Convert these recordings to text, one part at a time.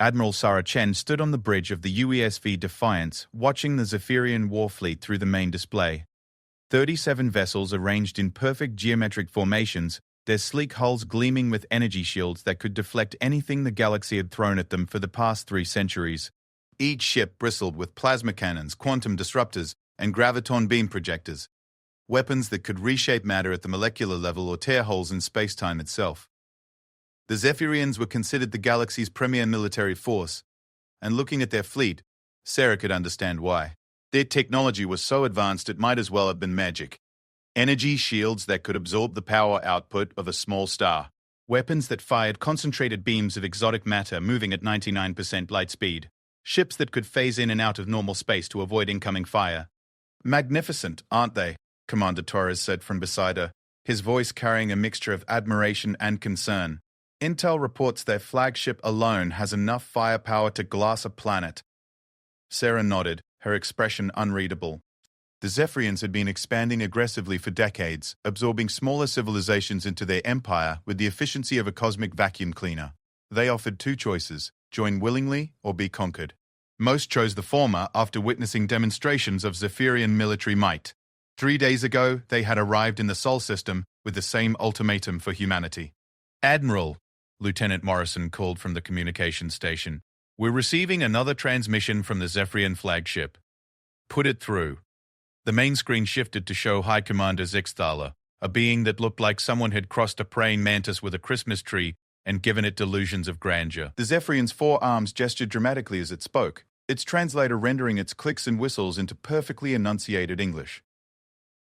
Admiral Sarah Chen stood on the bridge of the UESV Defiance, watching the Zephyrian war fleet through the main display. 37 vessels arranged in perfect geometric formations, their sleek hulls gleaming with energy shields that could deflect anything the galaxy had thrown at them for the past 3 centuries. Each ship bristled with plasma cannons, quantum disruptors, and graviton beam projectors, weapons that could reshape matter at the molecular level or tear holes in space-time itself. The Zephyrians were considered the galaxy's premier military force, and looking at their fleet, Sarah could understand why. Their technology was so advanced it might as well have been magic. Energy shields that could absorb the power output of a small star. Weapons that fired concentrated beams of exotic matter moving at 99% light speed. Ships that could phase in and out of normal space to avoid incoming fire. Magnificent, aren't they? Commander Torres said from beside her, his voice carrying a mixture of admiration and concern. Intel reports their flagship alone has enough firepower to glass a planet. Sarah nodded, her expression unreadable. The Zephyrians had been expanding aggressively for decades, absorbing smaller civilizations into their empire with the efficiency of a cosmic vacuum cleaner. They offered 2 choices: join willingly or be conquered. Most chose the former after witnessing demonstrations of Zephyrian military might. 3 days ago, they had arrived in the Sol system with the same ultimatum for humanity. Admiral, Lieutenant Morrison called from the communications station, we're receiving another transmission from the Zephyrian flagship. Put it through. The main screen shifted to show High Commander Zixthaler, a being that looked like someone had crossed a praying mantis with a Christmas tree and given it delusions of grandeur. The Zephyrian's 4 arms gestured dramatically as it spoke, its translator rendering its clicks and whistles into perfectly enunciated English.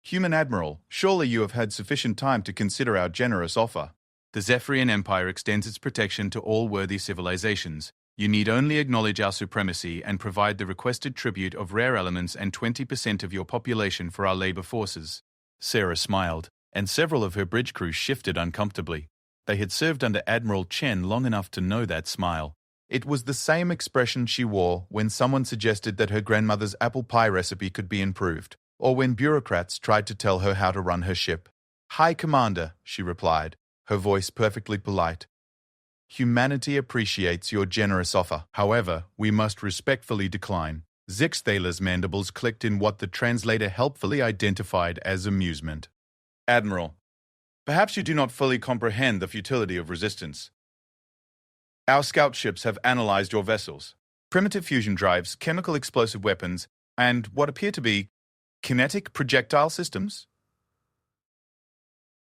Human Admiral, surely you have had sufficient time to consider our generous offer. The Zephyrian Empire extends its protection to all worthy civilizations. You need only acknowledge our supremacy and provide the requested tribute of rare elements and 20% of your population for our labor forces. Sarah smiled, and several of her bridge crew shifted uncomfortably. They had served under Admiral Chen long enough to know that smile. It was the same expression she wore when someone suggested that her grandmother's apple pie recipe could be improved, or when bureaucrats tried to tell her how to run her ship. High Commander, she replied, her voice perfectly polite. Humanity appreciates your generous offer. However, we must respectfully decline. Zixthaler's mandibles clicked in what the translator helpfully identified as amusement. Admiral, perhaps you do not fully comprehend the futility of resistance. Our scout ships have analyzed your vessels. Primitive fusion drives, chemical explosive weapons, and what appear to be kinetic projectile systems.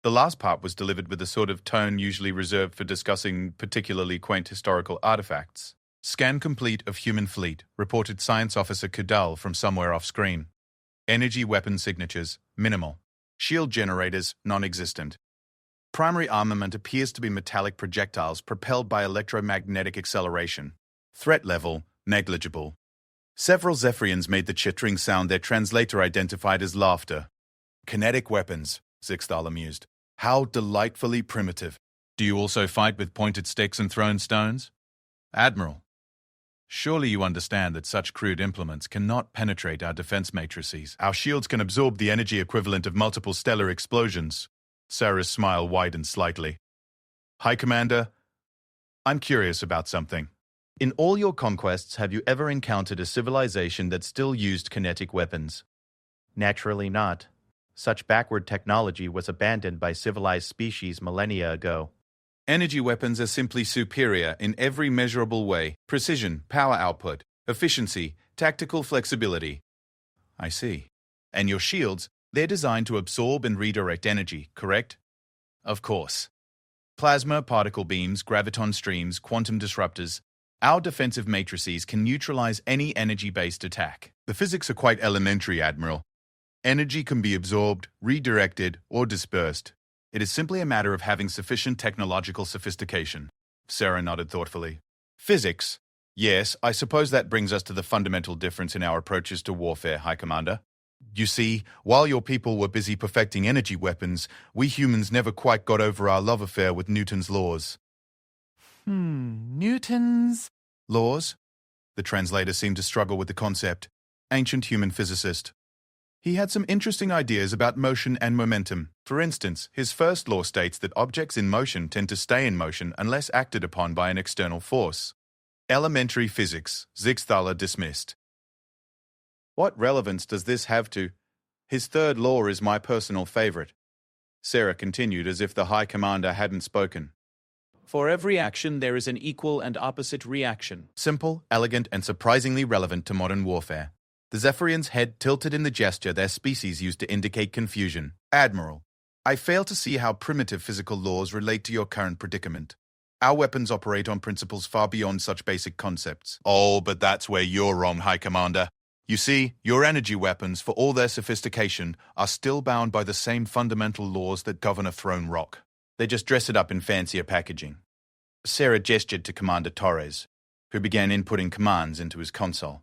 The last part was delivered with the sort of tone usually reserved for discussing particularly quaint historical artifacts. Scan complete of human fleet, reported Science Officer Cadal from somewhere off-screen. Energy weapon signatures, minimal. Shield generators, non-existent. Primary armament appears to be metallic projectiles propelled by electromagnetic acceleration. Threat level, negligible. Several Zephyrians made the chittering sound their translator identified as laughter. Kinetic weapons, Zixthaler mused. How delightfully primitive. Do you also fight with pointed sticks and thrown stones? Admiral, surely you understand that such crude implements cannot penetrate our defense matrices. Our shields can absorb the energy equivalent of multiple stellar explosions. Sarah's smile widened slightly. High Commander, I'm curious about something. In all your conquests, have you ever encountered a civilization that still used kinetic weapons? Naturally not. Such backward technology was abandoned by civilized species millennia ago. Energy weapons are simply superior in every measurable way. Precision, power output, efficiency, tactical flexibility. I see. And your shields, they're designed to absorb and redirect energy, correct? Of course. Plasma, particle beams, graviton streams, quantum disruptors. Our defensive matrices can neutralize any energy-based attack. The physics are quite elementary, Admiral. Energy can be absorbed, redirected, or dispersed. It is simply a matter of having sufficient technological sophistication. Sarah nodded thoughtfully. Physics? Yes, I suppose that brings us to the fundamental difference in our approaches to warfare, High Commander. You see, while your people were busy perfecting energy weapons, we humans never quite got over our love affair with Newton's laws. Newton's laws? The translator seemed to struggle with the concept. Ancient human physicist. He had some interesting ideas about motion and momentum. For instance, his first law states that objects in motion tend to stay in motion unless acted upon by an external force. Elementary physics, Zixthala dismissed. What relevance does this have to? His third law is my personal favorite. Sarah continued as if the High Commander hadn't spoken. For every action, there is an equal and opposite reaction. Simple, elegant, and surprisingly relevant to modern warfare. The Zephyrian's head tilted in the gesture their species used to indicate confusion. Admiral, I fail to see how primitive physical laws relate to your current predicament. Our weapons operate on principles far beyond such basic concepts. Oh, but that's where you're wrong, High Commander. You see, your energy weapons, for all their sophistication, are still bound by the same fundamental laws that govern a thrown rock. They just dress it up in fancier packaging. Sarah gestured to Commander Torres, who began inputting commands into his console.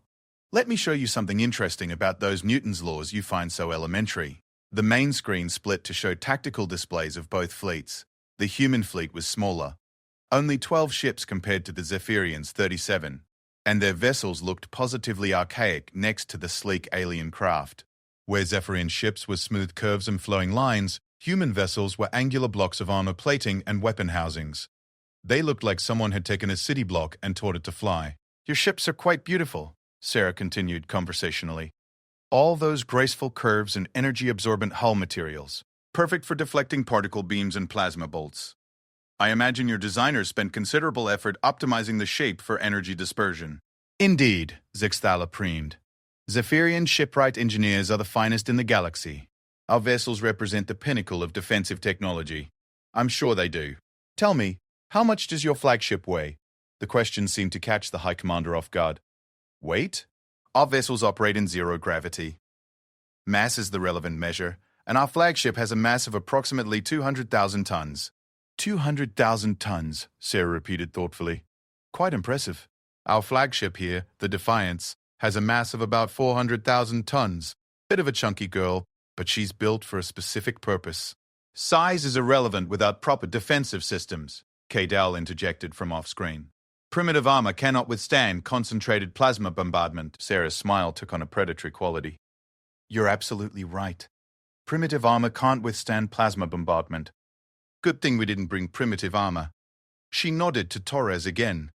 Let me show you something interesting about those Newton's laws you find so elementary. The main screen split to show tactical displays of both fleets. The human fleet was smaller, only 12 ships compared to the Zephyrian's 37, and their vessels looked positively archaic next to the sleek alien craft. Where Zephyrian ships were smooth curves and flowing lines, human vessels were angular blocks of armor plating and weapon housings. They looked like someone had taken a city block and taught it to fly. Your ships are quite beautiful, Sarah continued conversationally. All those graceful curves and energy-absorbent hull materials, perfect for deflecting particle beams and plasma bolts. I imagine your designers spent considerable effort optimizing the shape for energy dispersion. Indeed, Zixthala preened. Zephyrian shipwright engineers are the finest in the galaxy. Our vessels represent the pinnacle of defensive technology. I'm sure they do. Tell me, how much does your flagship weigh? The question seemed to catch the High Commander off guard. Weight? Our vessels operate in zero gravity. Mass is the relevant measure, and our flagship has a mass of approximately 200,000 tons. 200,000 tons, Sarah repeated thoughtfully. Quite impressive. Our flagship here, the Defiance, has a mass of about 400,000 tons. Bit of a chunky girl, but she's built for a specific purpose. Size is irrelevant without proper defensive systems, K-Dal interjected from off-screen. Primitive armor cannot withstand concentrated plasma bombardment. Sarah's smile took on a predatory quality. You're absolutely right. Primitive armor can't withstand plasma bombardment. Good thing we didn't bring primitive armor. She nodded to Torres again,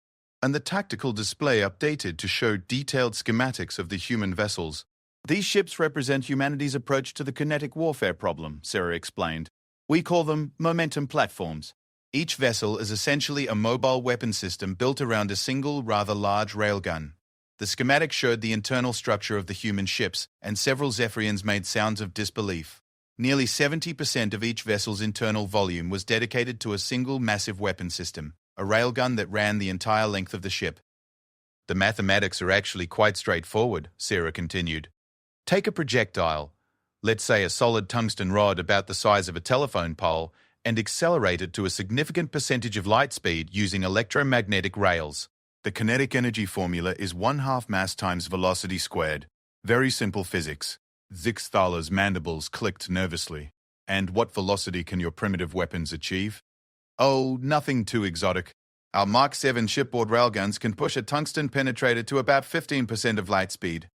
and the tactical display updated to show detailed schematics of the human vessels. These ships represent humanity's approach to the kinetic warfare problem, Sarah explained. We call them momentum platforms. Each vessel is essentially a mobile weapon system built around a single, rather large railgun. The schematic showed the internal structure of the human ships, and several Zephyrians made sounds of disbelief. Nearly 70% of each vessel's internal volume was dedicated to a single massive weapon system, a railgun that ran the entire length of the ship. The mathematics are actually quite straightforward, Sarah continued. Take a projectile, let's say a solid tungsten rod about the size of a telephone pole, and accelerate it to a significant percentage of light speed using electromagnetic rails. The kinetic energy formula is 1/2 mass times velocity squared. Very simple physics. Zixthala's mandibles clicked nervously. And what velocity can your primitive weapons achieve? Oh, nothing too exotic. Our Mark 7 shipboard railguns can push a tungsten penetrator to about 15% of light speed.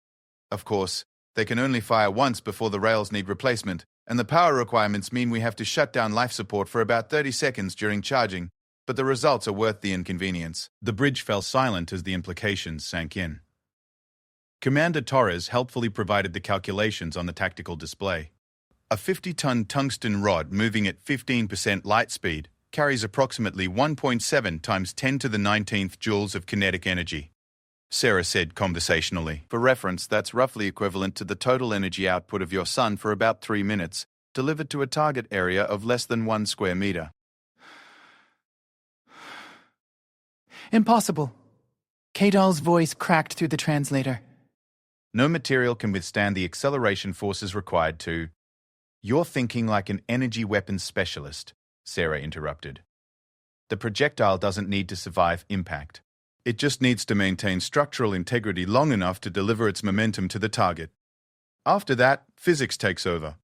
Of course, they can only fire once before the rails need replacement, and the power requirements mean we have to shut down life support for about 30 seconds during charging, but the results are worth the inconvenience. The bridge fell silent as the implications sank in. Commander Torres helpfully provided the calculations on the tactical display. A 50-ton tungsten rod moving at 15% light speed carries approximately 1.7 times 10 to the 19th joules of kinetic energy, Sarah said conversationally. For reference, that's roughly equivalent to the total energy output of your sun for about 3 minutes, delivered to a target area of less than 1 square meter. Impossible. Kadal's voice cracked through the translator. No material can withstand the acceleration forces required to... You're thinking like an energy weapons specialist, Sarah interrupted. The projectile doesn't need to survive impact. It just needs to maintain structural integrity long enough to deliver its momentum to the target. After that, physics takes over.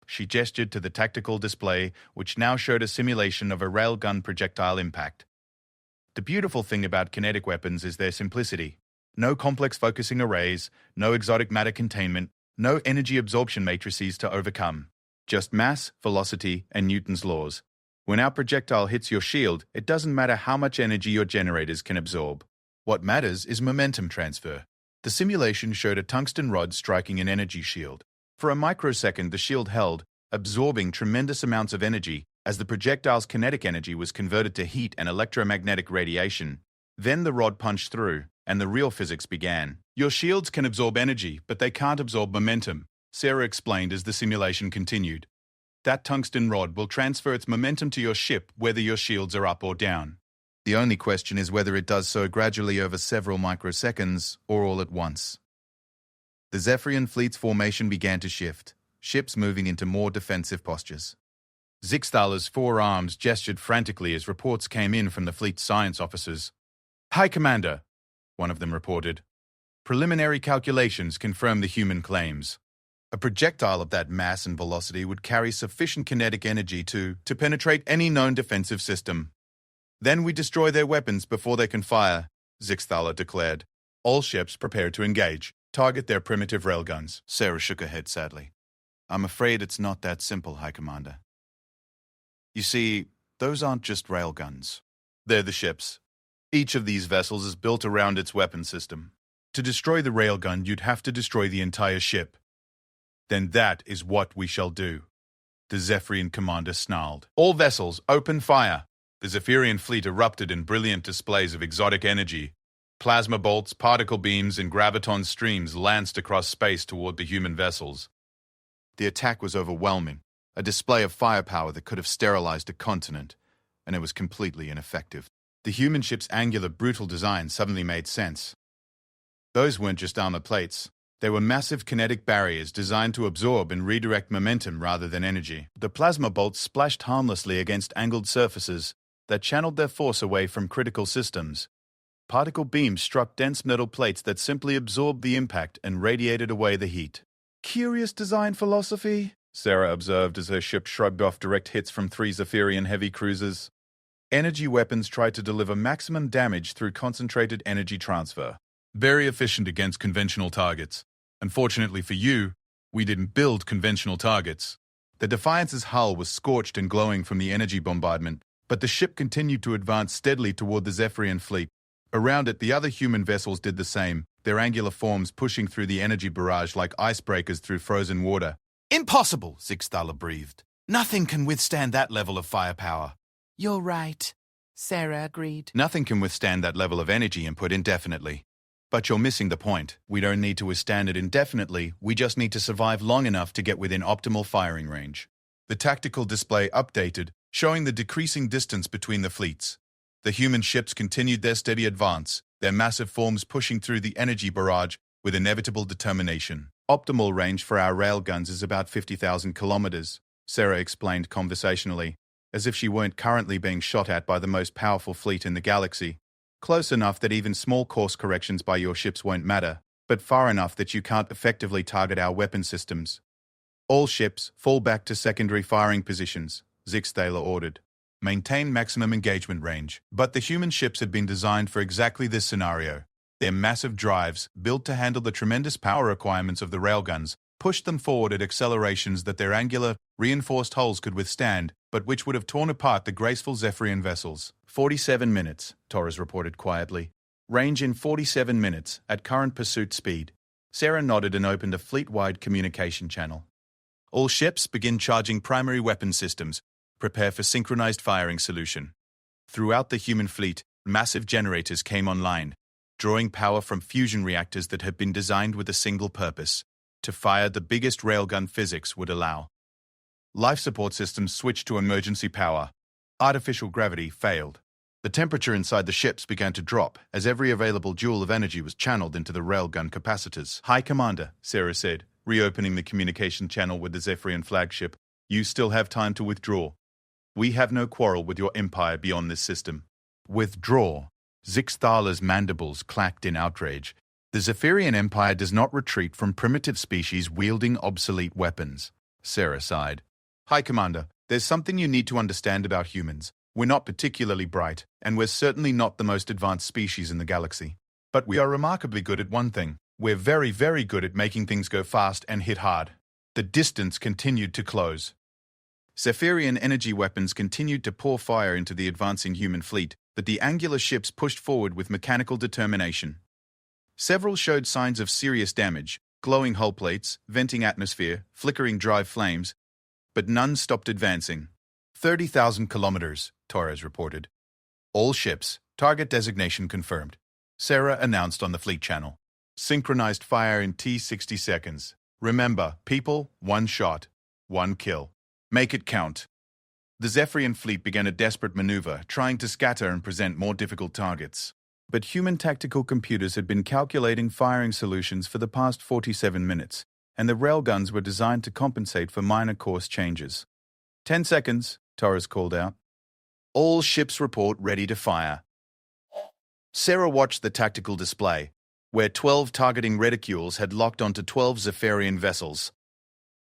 She gestured to the tactical display, which now showed a simulation of a railgun projectile impact. The beautiful thing about kinetic weapons is their simplicity. No complex focusing arrays, no exotic matter containment, no energy absorption matrices to overcome. Just mass, velocity, and Newton's laws. When our projectile hits your shield, it doesn't matter how much energy your generators can absorb. What matters is momentum transfer. The simulation showed a tungsten rod striking an energy shield. For a microsecond, the shield held, absorbing tremendous amounts of energy as the projectile's kinetic energy was converted to heat and electromagnetic radiation. Then the rod punched through, and the real physics began. Your shields can absorb energy, but they can't absorb momentum, Sarah explained as the simulation continued. That tungsten rod will transfer its momentum to your ship whether your shields are up or down. The only question is whether it does so gradually over several microseconds or all at once. The Zephyrian fleet's formation began to shift, ships moving into more defensive postures. Zixthaler's four arms gestured frantically as reports came in from the fleet's science officers. "High Commander," one of them reported. "Preliminary calculations confirm the human claims. A projectile of that mass and velocity would carry sufficient kinetic energy to penetrate any known defensive system. Then we destroy their weapons before they can fire," Zixthaler declared. "All ships prepare to engage. Target their primitive railguns." Sarah shook her head sadly. "I'm afraid it's not that simple, High Commander. You see, those aren't just railguns. They're the ships. Each of these vessels is built around its weapon system. To destroy the railgun, you'd have to destroy the entire ship. Then that is what we shall do." The Zephyrian commander snarled. "All vessels, open fire!" The Zephyrian fleet erupted in brilliant displays of exotic energy. Plasma bolts, particle beams, and graviton streams lanced across space toward the human vessels. The attack was overwhelming, a display of firepower that could have sterilized a continent, and it was completely ineffective. The human ship's angular, brutal design suddenly made sense. Those weren't just armor plates. They were massive kinetic barriers designed to absorb and redirect momentum rather than energy. The plasma bolts splashed harmlessly against angled surfaces that channeled their force away from critical systems. Particle beams struck dense metal plates that simply absorbed the impact and radiated away the heat. "Curious design philosophy," Sarah observed as her ship shrugged off direct hits from 3 Zephyrian heavy cruisers. Energy weapons tried to deliver maximum damage through concentrated energy transfer. Very efficient against conventional targets. Unfortunately for you, we didn't build conventional targets. The Defiance's hull was scorched and glowing from the energy bombardment, but the ship continued to advance steadily toward the Zephyrian fleet. Around it, the other human vessels did the same, their angular forms pushing through the energy barrage like icebreakers through frozen water. "Impossible," Zixthaler breathed. "Nothing can withstand that level of firepower." You're right, Sarah agreed. "Nothing can withstand that level of energy input indefinitely. But you're missing the point. We don't need to withstand it indefinitely, we just need to survive long enough to get within optimal firing range." The tactical display updated, showing the decreasing distance between the fleets. The human ships continued their steady advance, their massive forms pushing through the energy barrage with inevitable determination. "Optimal range for our railguns is about 50,000 kilometers, Sarah explained conversationally, as if she weren't currently being shot at by the most powerful fleet in the galaxy. "Close enough that even small course corrections by your ships won't matter, but far enough that you can't effectively target our weapon systems. All ships, fall back to secondary firing positions," Zixthaler ordered. "Maintain maximum engagement range." But the human ships had been designed for exactly this scenario. Their massive drives, built to handle the tremendous power requirements of the railguns, pushed them forward at accelerations that their angular, reinforced hulls could withstand, but which would have torn apart the graceful Zephyrian vessels. 47 minutes, Torres reported quietly. "Range in 47 minutes, at current pursuit speed." Sarah nodded and opened a fleet-wide communication channel. "All ships begin charging primary weapon systems. Prepare for synchronized firing solution." Throughout the human fleet, massive generators came online, drawing power from fusion reactors that had been designed with a single purpose: to fire the biggest railgun physics would allow. Life support systems switched to emergency power. Artificial gravity failed. The temperature inside the ships began to drop as every available joule of energy was channeled into the railgun capacitors. "High Commander," Sarah said, reopening the communication channel with the Zephyrian flagship, "you still have time to withdraw. We have no quarrel with your empire beyond this system." "Withdraw?" Zixthaler's mandibles clacked in outrage. "The Zephyrian Empire does not retreat from primitive species wielding obsolete weapons." Sarah sighed. "High Commander, there's something you need to understand about humans. We're not particularly bright, and we're certainly not the most advanced species in the galaxy. But we are remarkably good at one thing. We're very, very good at making things go fast and hit hard." The distance continued to close. Zephyrian energy weapons continued to pour fire into the advancing human fleet, but the angular ships pushed forward with mechanical determination. Several showed signs of serious damage, glowing hull plates, venting atmosphere, flickering drive flames, but none stopped advancing. 30,000 kilometers, Torres reported. All ships, target designation confirmed. Sarah announced on the fleet channel. Synchronized fire in T-60 seconds. Remember, people, one shot, one kill. Make it count. The Zephyrian fleet began a desperate maneuver, trying to scatter and present more difficult targets. But human tactical computers had been calculating firing solutions for the past 47 minutes, and the railguns were designed to compensate for minor course changes. 10 seconds, Torres called out. All ships report ready to fire. Sarah watched the tactical display, where 12 targeting reticules had locked onto 12 Zephyrian vessels.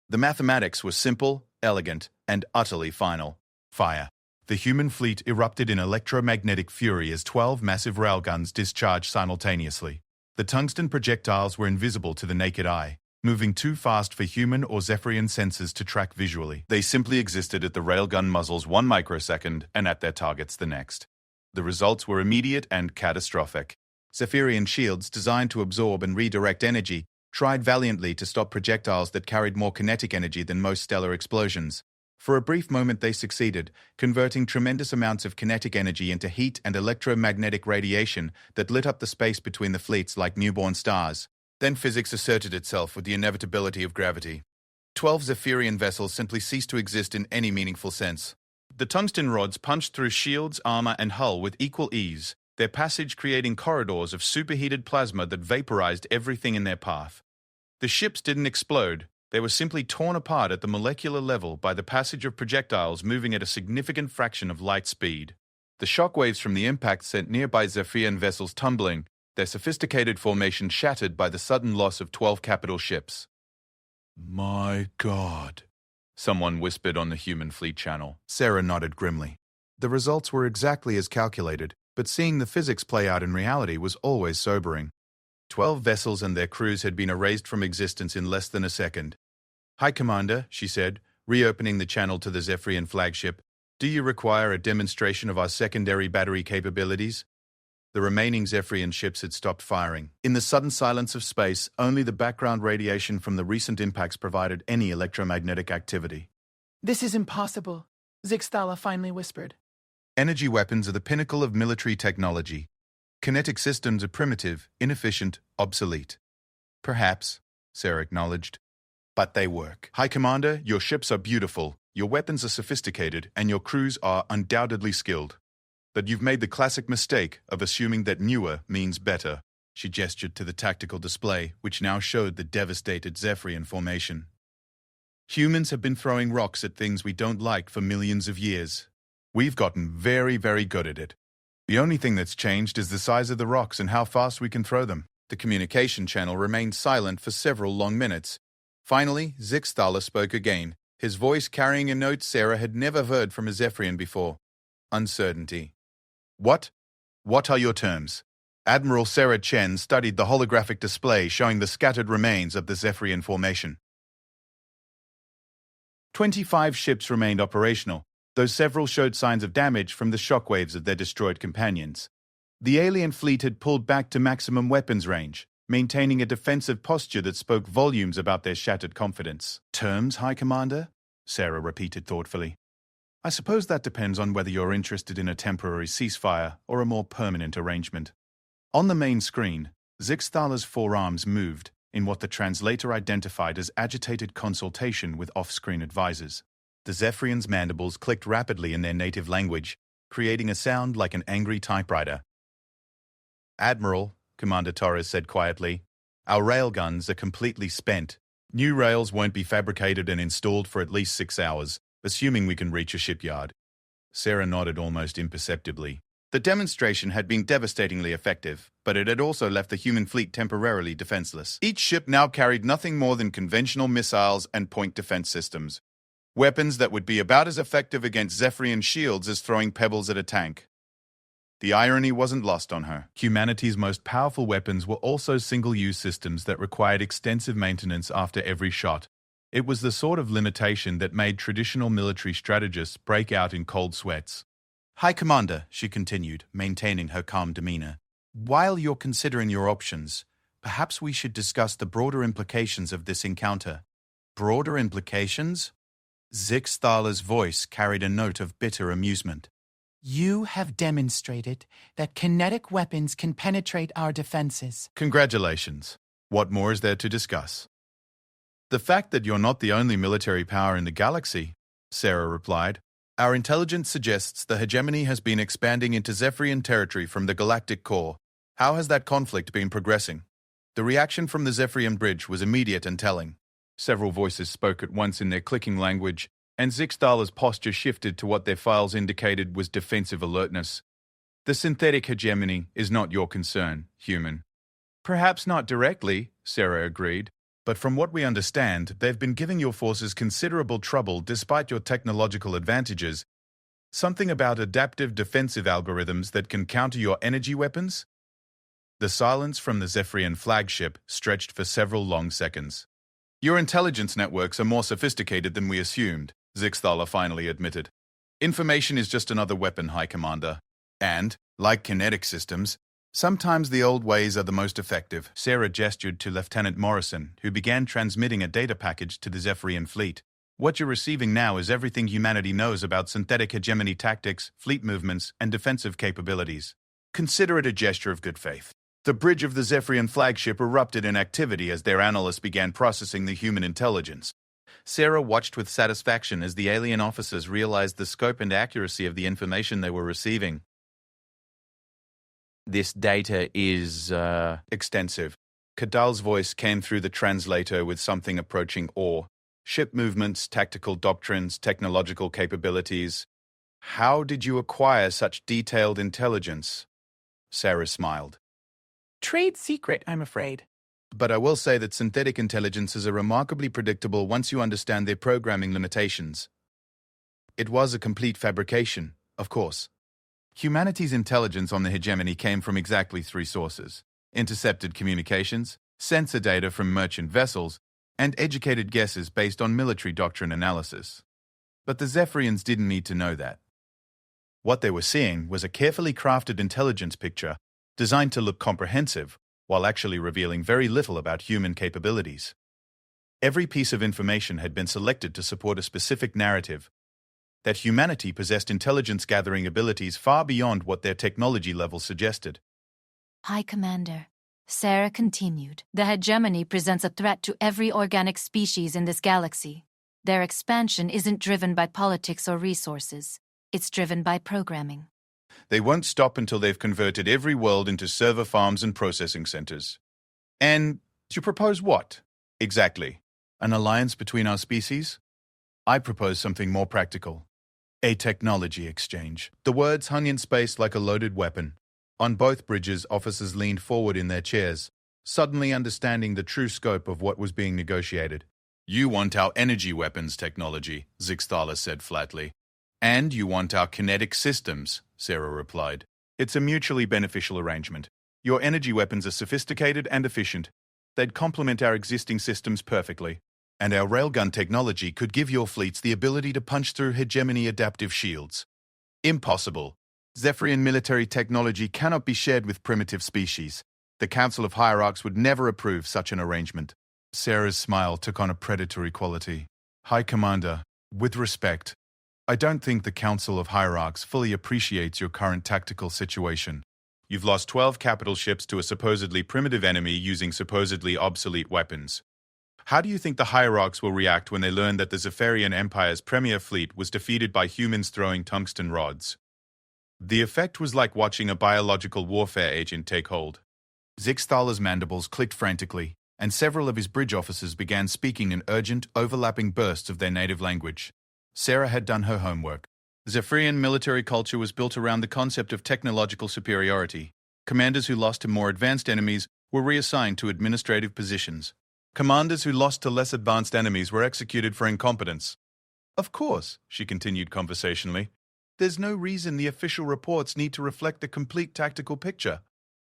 The mathematics were simple, elegant, and utterly final. Fire. The human fleet erupted in electromagnetic fury as 12 massive railguns discharged simultaneously. The tungsten projectiles were invisible to the naked eye, moving too fast for human or Zephyrian sensors to track visually. They simply existed at the railgun muzzles 1 microsecond and at their targets the next. The results were immediate and catastrophic. Zephyrian shields, designed to absorb and redirect energy, tried valiantly to stop projectiles that carried more kinetic energy than most stellar explosions. For a brief moment they succeeded, converting tremendous amounts of kinetic energy into heat and electromagnetic radiation that lit up the space between the fleets like newborn stars. Then physics asserted itself with the inevitability of gravity. 12 Zephyrian vessels simply ceased to exist in any meaningful sense. The tungsten rods punched through shields, armor, and hull with equal ease, their passage creating corridors of superheated plasma that vaporized everything in their path. The ships didn't explode. They were simply torn apart at the molecular level by the passage of projectiles moving at a significant fraction of light speed. The shockwaves from the impact sent nearby Zephyrian vessels tumbling, their sophisticated formation shattered by the sudden loss of 12 capital ships. My God, someone whispered on the human fleet channel. Sarah nodded grimly. The results were exactly as calculated, but seeing the physics play out in reality was always sobering. 12 vessels and their crews had been erased from existence in less than a second. High Commander, she said, reopening the channel to the Zephyrian flagship, do you require a demonstration of our secondary battery capabilities? The remaining Zephyrian ships had stopped firing. In the sudden silence of space, only the background radiation from the recent impacts provided any electromagnetic activity. This is impossible, Zixtala finally whispered. Energy weapons are the pinnacle of military technology. Kinetic systems are primitive, inefficient, obsolete. Perhaps, Sarah acknowledged. But they work. High Commander, your ships are beautiful, your weapons are sophisticated, and your crews are undoubtedly skilled. But you've made the classic mistake of assuming that newer means better. She gestured to the tactical display, which now showed the devastated Zephyrian formation. Humans have been throwing rocks at things we don't like for millions of years. We've gotten very, very good at it. The only thing that's changed is the size of the rocks and how fast we can throw them. The communication channel remained silent for several long minutes. Finally, Zixtala spoke again, his voice carrying a note Sarah had never heard from a Zephyrian before. Uncertainty. What? What are your terms? Admiral Sarah Chen studied the holographic display showing the scattered remains of the Zephyrian formation. 25 ships remained operational, though several showed signs of damage from the shockwaves of their destroyed companions. The alien fleet had pulled back to maximum weapons range, maintaining a defensive posture that spoke volumes about their shattered confidence. Terms, High Commander? Sarah repeated thoughtfully. I suppose that depends on whether you're interested in a temporary ceasefire or a more permanent arrangement. On the main screen, Zixtala's forearms moved in what the translator identified as agitated consultation with off-screen advisors. The Zephyrian's mandibles clicked rapidly in their native language, creating a sound like an angry typewriter. Admiral, Commander Torres said quietly, our railguns are completely spent. New rails won't be fabricated and installed for at least 6 hours, assuming we can reach a shipyard. Sarah nodded almost imperceptibly. The demonstration had been devastatingly effective, but it had also left the human fleet temporarily defenseless. Each ship now carried nothing more than conventional missiles and point defense systems. Weapons that would be about as effective against Zephyrian shields as throwing pebbles at a tank. The irony wasn't lost on her. Humanity's most powerful weapons were also single-use systems that required extensive maintenance after every shot. It was the sort of limitation that made traditional military strategists break out in cold sweats. High Commander, she continued, maintaining her calm demeanor, while you're considering your options, perhaps we should discuss the broader implications of this encounter. Broader implications? Zixthaler's voice carried a note of bitter amusement. You have demonstrated that kinetic weapons can penetrate our defenses. Congratulations. What more is there to discuss? The fact that you're not the only military power in the galaxy, Sarah replied. Our intelligence suggests the hegemony has been expanding into Zephyrian territory from the galactic core. How has that conflict been progressing? The reaction from the Zephyrian bridge was immediate and telling. Several voices spoke at once in their clicking language, and Zixthaler's posture shifted to what their files indicated was defensive alertness. The synthetic hegemony is not your concern, human. Perhaps not directly, Sarah agreed, but from what we understand, they've been giving your forces considerable trouble despite your technological advantages. Something about adaptive defensive algorithms that can counter your energy weapons? The silence from the Zephyrian flagship stretched for several long seconds. Your intelligence networks are more sophisticated than we assumed, Zixthaler finally admitted. Information is just another weapon, High Commander. And, like kinetic systems, sometimes the old ways are the most effective. Sarah gestured to Lieutenant Morrison, who began transmitting a data package to the Zephyrian fleet. What you're receiving now is everything humanity knows about synthetic hegemony tactics, fleet movements, and defensive capabilities. Consider it a gesture of good faith. The bridge of the Zephyrian flagship erupted in activity as their analysts began processing the human intelligence. Sarah watched with satisfaction as the alien officers realized the scope and accuracy of the information they were receiving. This data is, extensive. Kadal's voice came through the translator with something approaching awe. Ship movements, tactical doctrines, technological capabilities. How did you acquire such detailed intelligence? Sarah smiled. Trade secret, I'm afraid. But I will say that synthetic intelligences are remarkably predictable once you understand their programming limitations. It was a complete fabrication, of course. Humanity's intelligence on the hegemony came from exactly three sources: intercepted communications, sensor data from merchant vessels, and educated guesses based on military doctrine analysis. But the Zephyrians didn't need to know that. What they were seeing was a carefully crafted intelligence picture designed to look comprehensive, while actually revealing very little about human capabilities. Every piece of information had been selected to support a specific narrative: that humanity possessed intelligence-gathering abilities far beyond what their technology level suggested. High Commander, Sarah continued, the hegemony presents a threat to every organic species in this galaxy. Their expansion isn't driven by politics or resources. It's driven by programming. They won't stop until they've converted every world into server farms and processing centers. And you propose what? Exactly. An alliance between our species? I propose something more practical. A technology exchange. The words hung in space like a loaded weapon. On both bridges, officers leaned forward in their chairs, suddenly understanding the true scope of what was being negotiated. You want our energy weapons technology, Zixthaler said flatly. And you want our kinetic systems, Sarah replied. It's a mutually beneficial arrangement. Your energy weapons are sophisticated and efficient. They'd complement our existing systems perfectly. And our railgun technology could give your fleets the ability to punch through hegemony adaptive shields. Impossible. Zephyrian military technology cannot be shared with primitive species. The Council of Hierarchs would never approve such an arrangement. Sarah's smile took on a predatory quality. High Commander, with respect, I don't think the Council of Hierarchs fully appreciates your current tactical situation. You've lost 12 capital ships to a supposedly primitive enemy using supposedly obsolete weapons. How do you think the Hierarchs will react when they learn that the Zephyrian Empire's premier fleet was defeated by humans throwing tungsten rods? The effect was like watching a biological warfare agent take hold. Zixthaler's mandibles clicked frantically, and several of his bridge officers began speaking in urgent, overlapping bursts of their native language. Sarah had done her homework. Zephyrian military culture was built around the concept of technological superiority. Commanders who lost to more advanced enemies were reassigned to administrative positions. Commanders who lost to less advanced enemies were executed for incompetence. Of course, she continued conversationally, there's no reason the official reports need to reflect the complete tactical picture.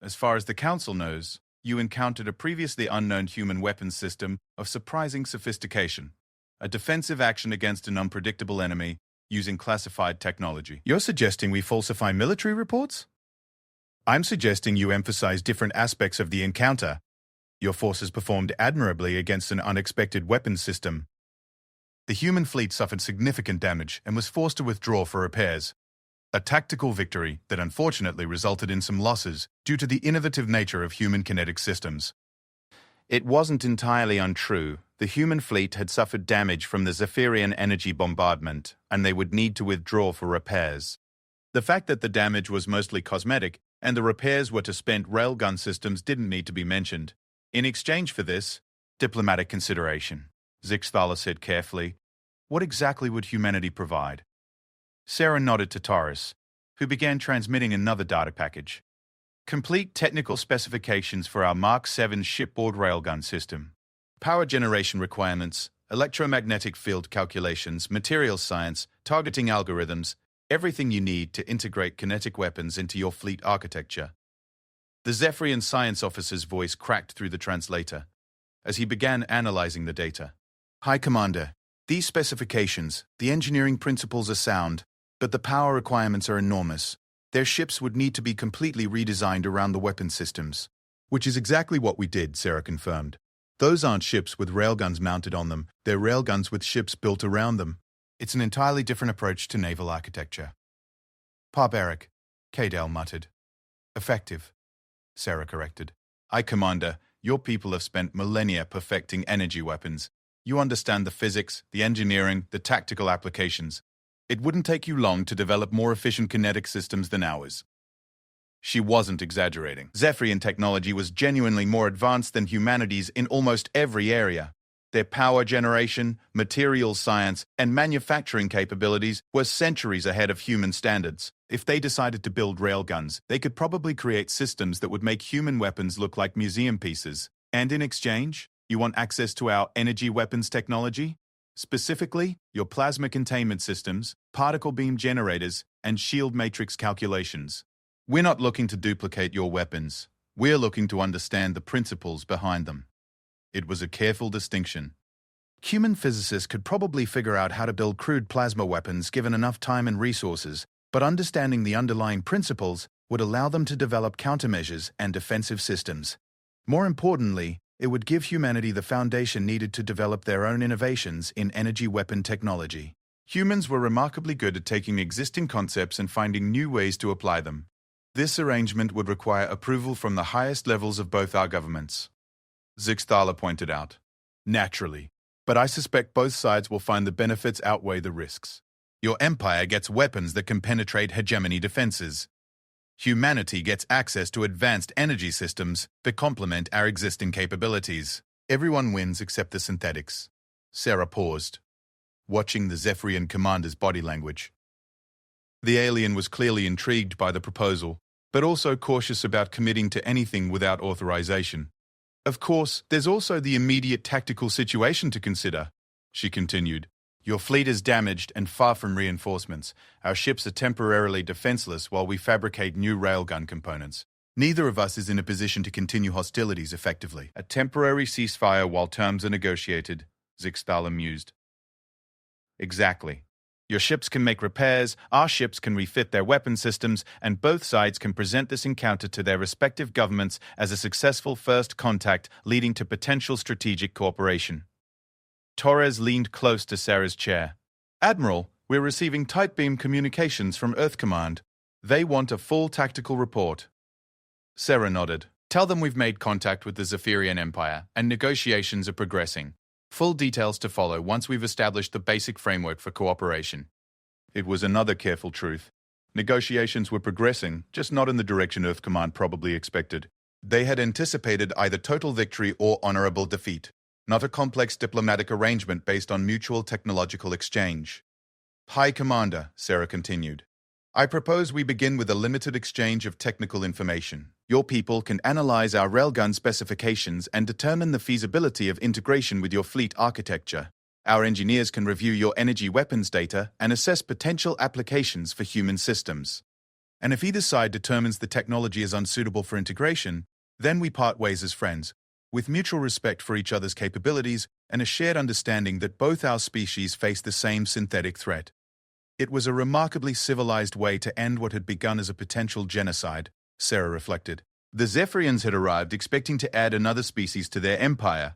As far as the Council knows, you encountered a previously unknown human weapons system of surprising sophistication. A defensive action against an unpredictable enemy, using classified technology. You're suggesting we falsify military reports? I'm suggesting you emphasize different aspects of the encounter. Your forces performed admirably against an unexpected weapons system. The human fleet suffered significant damage and was forced to withdraw for repairs. A tactical victory that unfortunately resulted in some losses due to the innovative nature of human kinetic systems. It wasn't entirely untrue. The human fleet had suffered damage from the Zephyrian energy bombardment, and they would need to withdraw for repairs. The fact that the damage was mostly cosmetic and the repairs were to spent railgun systems didn't need to be mentioned. In exchange for this, diplomatic consideration, Zixthala said carefully, what exactly would humanity provide? Sarah nodded to Taurus, who began transmitting another data package. Complete technical specifications for our Mark 7 shipboard railgun system. Power generation requirements, electromagnetic field calculations, materials science, targeting algorithms, everything you need to integrate kinetic weapons into your fleet architecture. The Zephyrian science officer's voice cracked through the translator as he began analyzing the data. High Commander, these specifications, the engineering principles are sound, but the power requirements are enormous. Their ships would need to be completely redesigned around the weapon systems. Which is exactly what we did, Sarah confirmed. Those aren't ships with railguns mounted on them, they're railguns with ships built around them. It's an entirely different approach to naval architecture. Barbaric, Kadale muttered. Effective, Sarah corrected. Aye, Commander, your people have spent millennia perfecting energy weapons. You understand the physics, the engineering, the tactical applications. It wouldn't take you long to develop more efficient kinetic systems than ours. She wasn't exaggerating. Zephyrian technology was genuinely more advanced than humanity's in almost every area. Their power generation, materials science, and manufacturing capabilities were centuries ahead of human standards. If they decided to build railguns, they could probably create systems that would make human weapons look like museum pieces. And in exchange, you want access to our energy weapons technology? Specifically, your plasma containment systems, particle beam generators, and shield matrix calculations. We're not looking to duplicate your weapons. We're looking to understand the principles behind them. It was a careful distinction. Human physicists could probably figure out how to build crude plasma weapons given enough time and resources, but understanding the underlying principles would allow them to develop countermeasures and defensive systems. More importantly, it would give humanity the foundation needed to develop their own innovations in energy weapon technology. Humans were remarkably good at taking existing concepts and finding new ways to apply them. This arrangement would require approval from the highest levels of both our governments. Zixthala pointed out. Naturally, but I suspect both sides will find the benefits outweigh the risks. Your empire gets weapons that can penetrate hegemony defenses. Humanity gets access to advanced energy systems that complement our existing capabilities. Everyone wins except the synthetics. Sarah paused, watching the Zephyrian commander's body language. The alien was clearly intrigued by the proposal, but also cautious about committing to anything without authorization. Of course, there's also the immediate tactical situation to consider, she continued. Your fleet is damaged and far from reinforcements. Our ships are temporarily defenseless while we fabricate new railgun components. Neither of us is in a position to continue hostilities effectively. A temporary ceasefire while terms are negotiated, Zixthala mused. Exactly. Your ships can make repairs, our ships can refit their weapon systems, and both sides can present this encounter to their respective governments as a successful first contact leading to potential strategic cooperation. Torres leaned close to Sarah's chair. Admiral, we're receiving tight beam communications from Earth Command. They want a full tactical report. Sarah nodded. Tell them we've made contact with the Zephyrian Empire, and negotiations are progressing. Full details to follow once we've established the basic framework for cooperation. It was another careful truth. Negotiations were progressing, just not in the direction Earth Command probably expected. They had anticipated either total victory or honorable defeat, not a complex diplomatic arrangement based on mutual technological exchange. High Commander, Sarah continued, I propose we begin with a limited exchange of technical information. Your people can analyze our railgun specifications and determine the feasibility of integration with your fleet architecture. Our engineers can review your energy weapons data and assess potential applications for human systems. And if either side determines the technology is unsuitable for integration, then we part ways as friends, with mutual respect for each other's capabilities and a shared understanding that both our species face the same synthetic threat. It was a remarkably civilized way to end what had begun as a potential genocide, Sarah reflected. The Zephyrians had arrived expecting to add another species to their empire.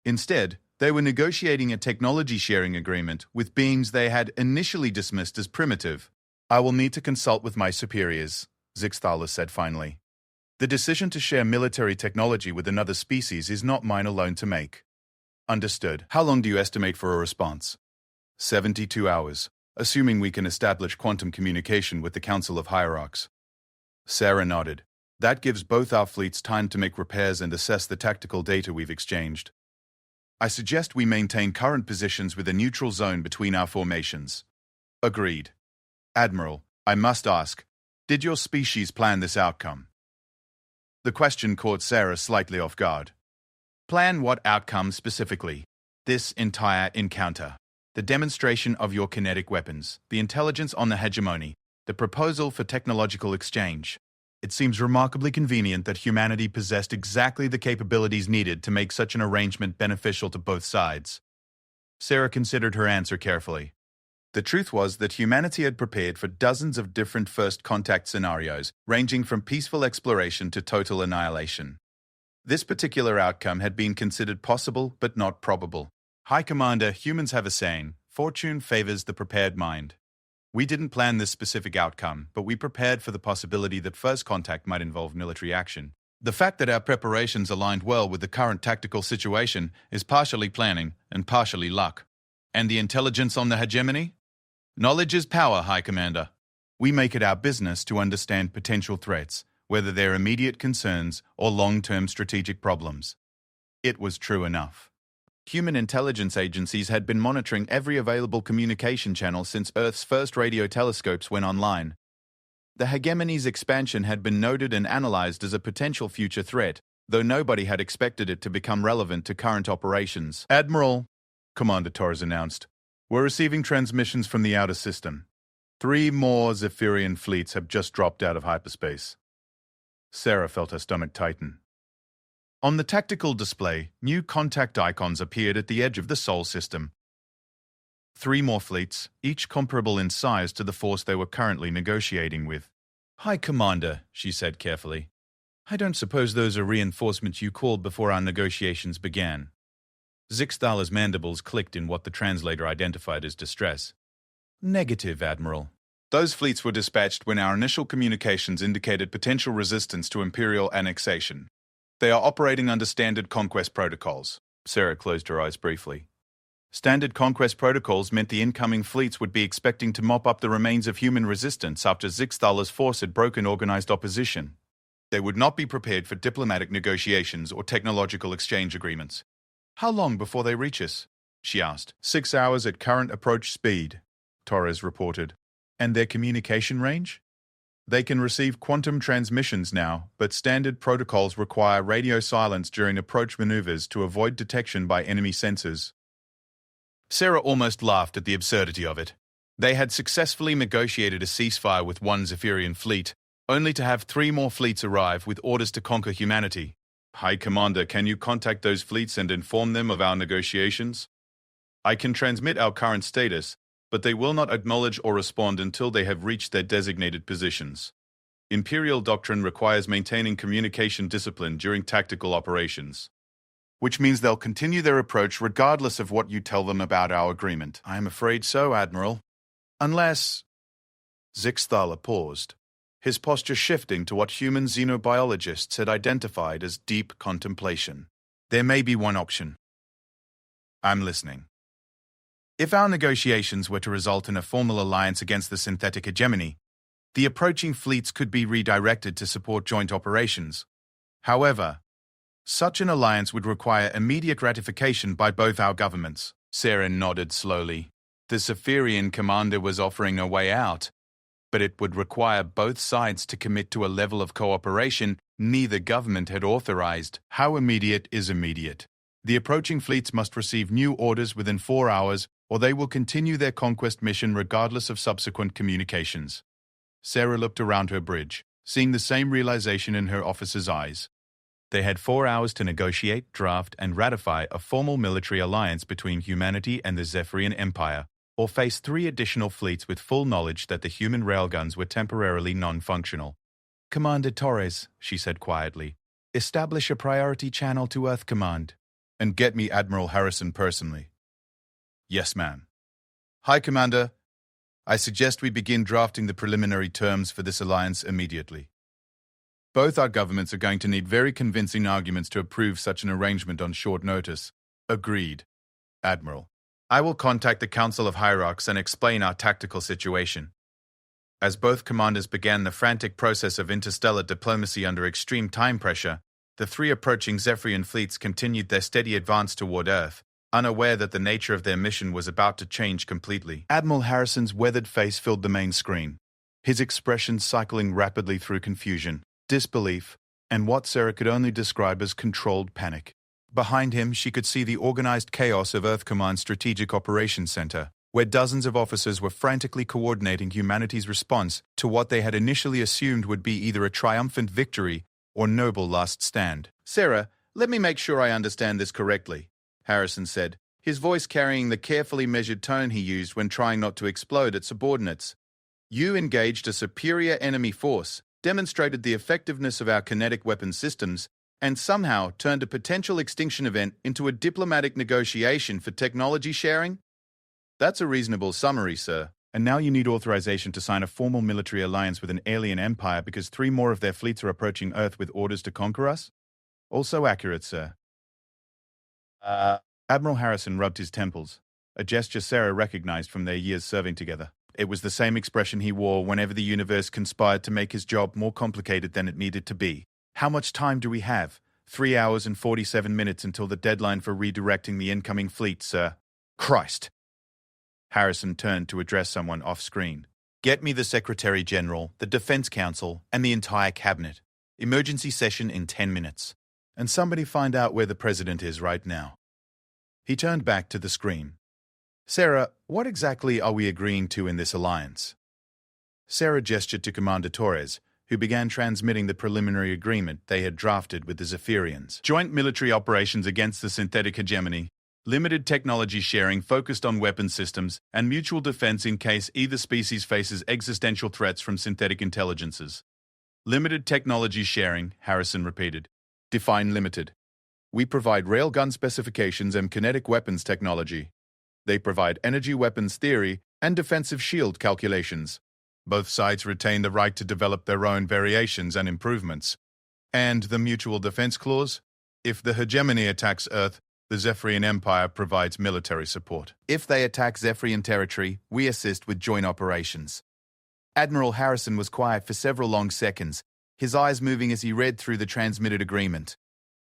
Instead, they were negotiating a technology-sharing agreement with beings they had initially dismissed as primitive. "I will need to consult with my superiors," Zixthaler said finally. "The decision to share military technology with another species is not mine alone to make." "Understood. How long do you estimate for a response?" 72 hours, assuming we can establish quantum communication with the Council of Hierarchs. Sarah nodded. "That gives both our fleets time to make repairs and assess the tactical data we've exchanged. I suggest we maintain current positions with a neutral zone between our formations." "Agreed." "Admiral, I must ask, did your species plan this outcome?" The question caught Sarah slightly off guard. "Plan what outcome specifically?" "This entire encounter. The demonstration of your kinetic weapons, the intelligence on the hegemony, the proposal for technological exchange. It seems remarkably convenient that humanity possessed exactly the capabilities needed to make such an arrangement beneficial to both sides." Sarah considered her answer carefully. The truth was that humanity had prepared for dozens of different first contact scenarios, ranging from peaceful exploration to total annihilation. This particular outcome had been considered possible but not probable. "High Commander, humans have a saying, fortune favors the prepared mind. We didn't plan this specific outcome, but we prepared for the possibility that first contact might involve military action. The fact that our preparations aligned well with the current tactical situation is partially planning and partially luck." "And the intelligence on the hegemony?" "Knowledge is power, High Commander. We make it our business to understand potential threats, whether they're immediate concerns or long-term strategic problems." It was true enough. Human intelligence agencies had been monitoring every available communication channel since Earth's first radio telescopes went online. The hegemony's expansion had been noted and analyzed as a potential future threat, though nobody had expected it to become relevant to current operations. "Admiral," Commander Torres announced, "we're receiving transmissions from the outer system. 3 more Zephyrian fleets have just dropped out of hyperspace." Sarah felt her stomach tighten. On the tactical display, new contact icons appeared at the edge of the Sol system. 3 more fleets, each comparable in size to the force they were currently negotiating with. "High Commander," she said carefully, "I don't suppose those are reinforcements you called before our negotiations began." Zixthaler's mandibles clicked in what the translator identified as distress. "Negative, Admiral. Those fleets were dispatched when our initial communications indicated potential resistance to Imperial annexation. They are operating under standard conquest protocols." Sarah closed her eyes briefly. Standard conquest protocols meant the incoming fleets would be expecting to mop up the remains of human resistance after Zixthaler's force had broken organized opposition. They would not be prepared for diplomatic negotiations or technological exchange agreements. "How long before they reach us?" she asked. 6 hours at current approach speed, Torres reported. "And their communication range?" "They can receive quantum transmissions now, but standard protocols require radio silence during approach maneuvers to avoid detection by enemy sensors." Sarah almost laughed at the absurdity of it. They had successfully negotiated a ceasefire with 1 Zephyrian fleet, only to have 3 more fleets arrive with orders to conquer humanity. "High Commander, can you contact those fleets and inform them of our negotiations?" "I can transmit our current status, but they will not acknowledge or respond until they have reached their designated positions. Imperial doctrine requires maintaining communication discipline during tactical operations." "Which means they'll continue their approach regardless of what you tell them about our agreement." "I am afraid so, Admiral. Unless—" Zixthaler paused, his posture shifting to what human xenobiologists had identified as deep contemplation. "There may be one option." "I'm listening." "If our negotiations were to result in a formal alliance against the synthetic hegemony, the approaching fleets could be redirected to support joint operations. However, such an alliance would require immediate ratification by both our governments." Sarah nodded slowly. The Zephyrian commander was offering a way out, but it would require both sides to commit to a level of cooperation neither government had authorized. "How immediate is immediate? The approaching fleets must receive new orders within 4 hours, or they will continue their conquest mission regardless of subsequent communications." Sarah looked around her bridge, seeing the same realization in her officer's eyes. They had 4 hours to negotiate, draft, and ratify a formal military alliance between humanity and the Zephyrian Empire, or face 3 additional fleets with full knowledge that the human railguns were temporarily non-functional. "Commander Torres," she said quietly, "establish a priority channel to Earth Command. And get me Admiral Harrison personally." "Yes, ma'am." "Hi, Commander. I suggest we begin drafting the preliminary terms for this alliance immediately. Both our governments are going to need very convincing arguments to approve such an arrangement on short notice." "Agreed, Admiral. I will contact the Council of Hierarchs and explain our tactical situation." As both commanders began the frantic process of interstellar diplomacy under extreme time pressure, the 3 approaching Zephyrian fleets continued their steady advance toward Earth, unaware that the nature of their mission was about to change completely. Admiral Harrison's weathered face filled the main screen, his expression cycling rapidly through confusion, disbelief, and what Sarah could only describe as controlled panic. Behind him, she could see the organized chaos of Earth Command's Strategic Operations Center, where dozens of officers were frantically coordinating humanity's response to what they had initially assumed would be either a triumphant victory or noble last stand. "Sarah, let me make sure I understand this correctly," Harrison said, his voice carrying the carefully measured tone he used when trying not to explode at subordinates. "You engaged a superior enemy force, demonstrated the effectiveness of our kinetic weapon systems, and somehow turned a potential extinction event into a diplomatic negotiation for technology sharing? That's a reasonable summary, sir. And now you need authorization to sign a formal military alliance with an alien empire because 3 more of their fleets are approaching Earth with orders to conquer us? Also accurate, sir." Admiral Harrison rubbed his temples, a gesture Sarah recognized from their years serving together. It was the same expression he wore whenever the universe conspired to make his job more complicated than it needed to be. "How much time do we have?" 3 hours and 47 minutes until the deadline for redirecting the incoming fleet, sir." "Christ!" Harrison turned to address someone off-screen. "Get me the Secretary General, the Defense Council, and the entire cabinet. Emergency session in 10 minutes. And somebody find out where the president is right now." He turned back to the screen. "Sarah, what exactly are we agreeing to in this alliance?" Sarah gestured to Commander Torres, who began transmitting the preliminary agreement they had drafted with the Zephyrians. "Joint military operations against the synthetic hegemony, limited technology sharing focused on weapon systems, and mutual defense in case either species faces existential threats from synthetic intelligences." "Limited technology sharing," Harrison repeated. "Define limited." "We provide railgun specifications and kinetic weapons technology. They provide energy weapons theory and defensive shield calculations. Both sides retain the right to develop their own variations and improvements. And the mutual defense clause? If the hegemony attacks Earth, the Zephyrian Empire provides military support. If they attack Zephyrian territory, we assist with joint operations." Admiral Harrison was quiet for several long seconds, his eyes moving as he read through the transmitted agreement.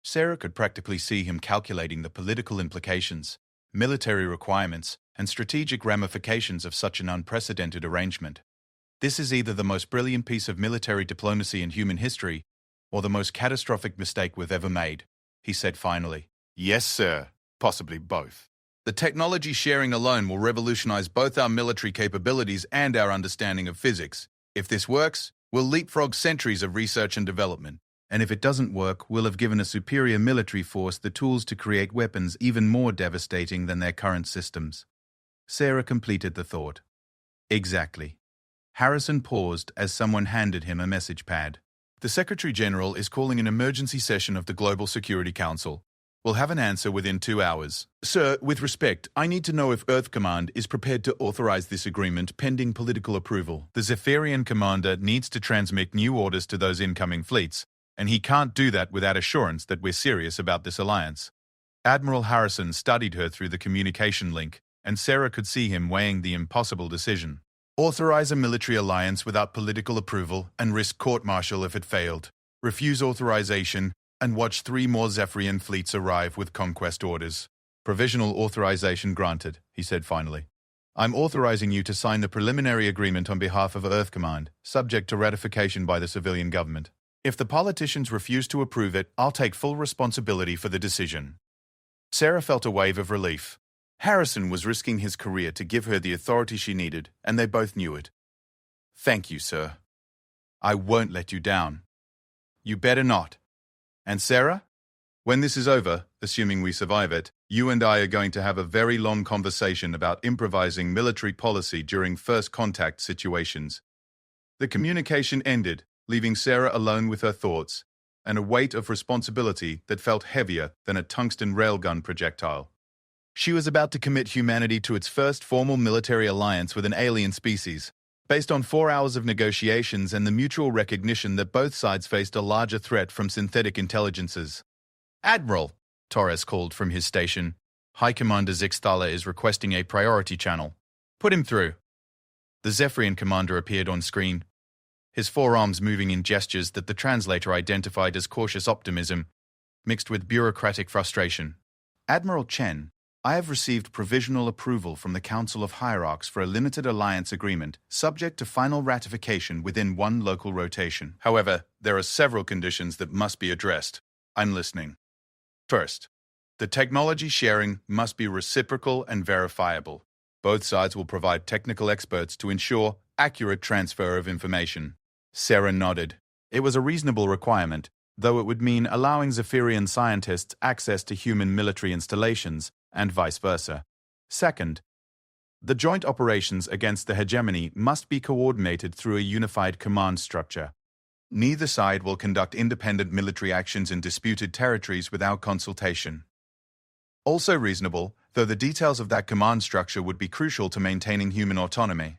Sarah could practically see him calculating the political implications, military requirements, and strategic ramifications of such an unprecedented arrangement. "This is either the most brilliant piece of military diplomacy in human history, or the most catastrophic mistake we've ever made," he said finally. "Yes, sir. Possibly both. The technology sharing alone will revolutionize both our military capabilities and our understanding of physics. If this works, we'll leapfrog centuries of research and development. And if it doesn't work, we'll have given a superior military force the tools to create weapons even more devastating than their current systems." Sarah completed the thought. "Exactly." Harrison paused as someone handed him a message pad. "The Secretary General is calling an emergency session of the Global Security Council. We'll have an answer within 2 hours. Sir, with respect, I need to know if Earth Command is prepared to authorize this agreement pending political approval. The Zephyrian commander needs to transmit new orders to those incoming fleets, and he can't do that without assurance that we're serious about this alliance." Admiral Harrison studied her through the communication link, and Sarah could see him weighing the impossible decision. "Authorize a military alliance without political approval and risk court-martial if it failed. Refuse authorization and watch 3 more Zephyrian fleets arrive with conquest orders." "Provisional authorization granted," he said finally. "I'm authorizing you to sign the preliminary agreement on behalf of Earth Command, subject to ratification by the civilian government. If the politicians refuse to approve it, I'll take full responsibility for the decision." Sarah felt a wave of relief. Harrison was risking his career to give her the authority she needed, and they both knew it. "Thank you, sir. I won't let you down." "You better not. And Sarah? When this is over, assuming we survive it, You and I are going to have a very long conversation about improvising military policy during first contact situations. The communication ended, leaving Sarah alone with her thoughts, and a weight of responsibility that felt heavier than a tungsten railgun projectile. She was about to commit humanity to its first formal military alliance with an alien species, based on 4 hours of negotiations and the mutual recognition that both sides faced a larger threat from synthetic intelligences. "Admiral," Torres called from his station, "High Commander Zixtala is requesting a priority channel. Put him through." The Zephyrian commander appeared on screen, his forearms moving in gestures that the translator identified as cautious optimism, mixed with bureaucratic frustration. "Admiral Chen, I have received provisional approval from the Council of Hierarchs for a limited alliance agreement, subject to final ratification within one local rotation. However, there are several conditions that must be addressed. I'm listening. First, the technology sharing must be reciprocal and verifiable. Both sides will provide technical experts to ensure accurate transfer of information." Sarah nodded. It was a reasonable requirement, though it would mean allowing Zephyrian scientists access to human military installations, and vice versa. Second, the joint operations against the hegemony must be coordinated through a unified command structure. Neither side will conduct independent military actions in disputed territories without consultation. Also reasonable, though the details of that command structure would be crucial to maintaining human autonomy.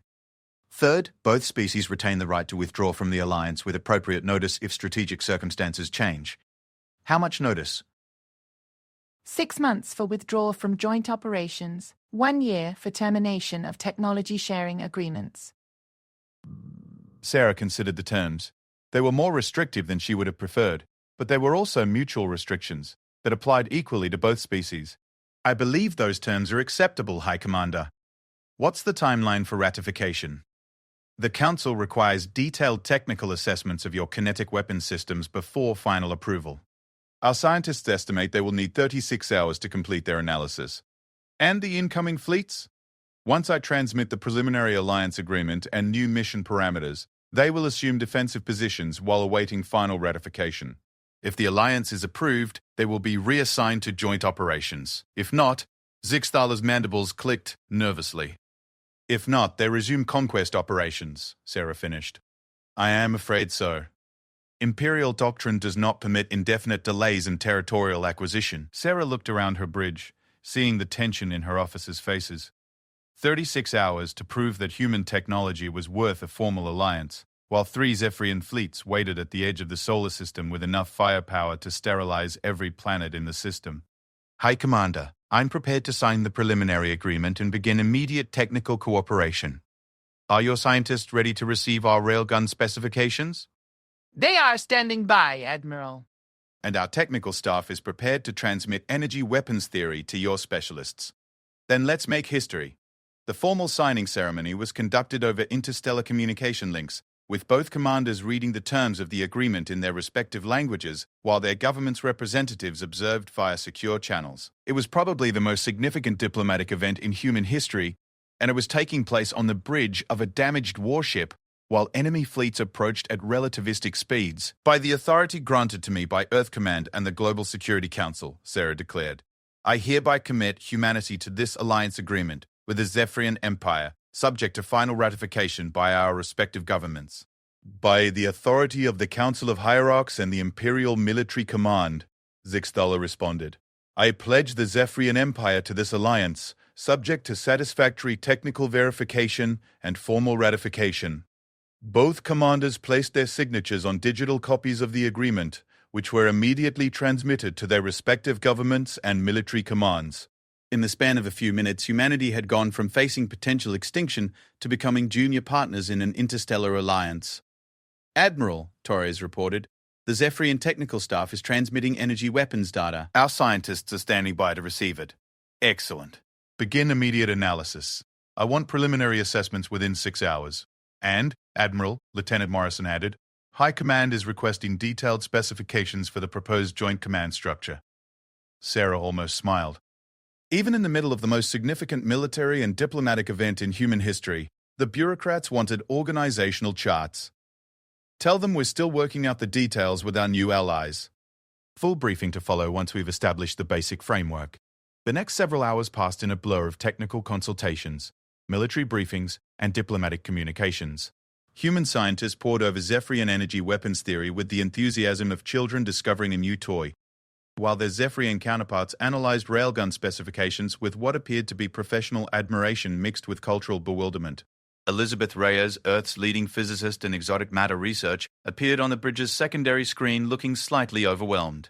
Third, both species retain the right to withdraw from the alliance with appropriate notice if strategic circumstances change. How much notice? 6 months for withdrawal from joint operations, 1 year for termination of technology sharing agreements. Sarah considered the terms. They were more restrictive than she would have preferred, but they were also mutual restrictions that applied equally to both species. "I believe those terms are acceptable, High Commander. What's the timeline for ratification?" "The Council requires detailed technical assessments of your kinetic weapon systems before final approval. Our scientists estimate they will need 36 hours to complete their analysis. And the incoming fleets? Once I transmit the preliminary alliance agreement and new mission parameters, they will assume defensive positions while awaiting final ratification. If the alliance is approved, they will be reassigned to joint operations. If not," Zixtala's mandibles clicked nervously. "If not, they resume conquest operations," Sarah finished. "I am afraid so. Imperial doctrine does not permit indefinite delays in territorial acquisition." Sarah looked around her bridge, seeing the tension in her officers' faces. 36 hours to prove that human technology was worth a formal alliance, while 3 Zephyrian fleets waited at the edge of the solar system with enough firepower to sterilize every planet in the system. "High Commander, I'm prepared to sign the preliminary agreement and begin immediate technical cooperation. Are your scientists ready to receive our railgun specifications?" They are standing by, Admiral. "And our technical staff is prepared to transmit energy weapons theory to your specialists. Then let's make history." The formal signing ceremony was conducted over interstellar communication links, with both commanders reading the terms of the agreement in their respective languages, while their government's representatives observed via secure channels. It was probably the most significant diplomatic event in human history, and it was taking place on the bridge of a damaged warship, while enemy fleets approached at relativistic speeds. "By the authority granted to me by Earth Command and the Global Security Council," Sarah declared, "I hereby commit humanity to this alliance agreement with the Zephyrian Empire, subject to final ratification by our respective governments." "By the authority of the Council of Hierarchs and the Imperial Military Command," Zixtala responded, "I pledge the Zephyrian Empire to this alliance, subject to satisfactory technical verification and formal ratification." Both commanders placed their signatures on digital copies of the agreement, which were immediately transmitted to their respective governments and military commands. In the span of a few minutes, humanity had gone from facing potential extinction to becoming junior partners in an interstellar alliance. "Admiral," Torres reported, "the Zephyrian technical staff is transmitting energy weapons data. Our scientists are standing by to receive it." "Excellent. Begin immediate analysis. I want preliminary assessments within 6 hours. And, Admiral," Lieutenant Morrison added, "High Command is requesting detailed specifications for the proposed joint command structure." Sarah almost smiled. Even in the middle of the most significant military and diplomatic event in human history, the bureaucrats wanted organizational charts. "Tell them we're still working out the details with our new allies. Full briefing to follow once we've established the basic framework." The next several hours passed in a blur of technical consultations, military briefings, and diplomatic communications. Human scientists pored over Zephyrian energy weapons theory with the enthusiasm of children discovering a new toy, while their Zephyrian counterparts analyzed railgun specifications with what appeared to be professional admiration mixed with cultural bewilderment. Elizabeth Reyes, Earth's leading physicist in exotic matter research, appeared on the bridge's secondary screen looking slightly overwhelmed.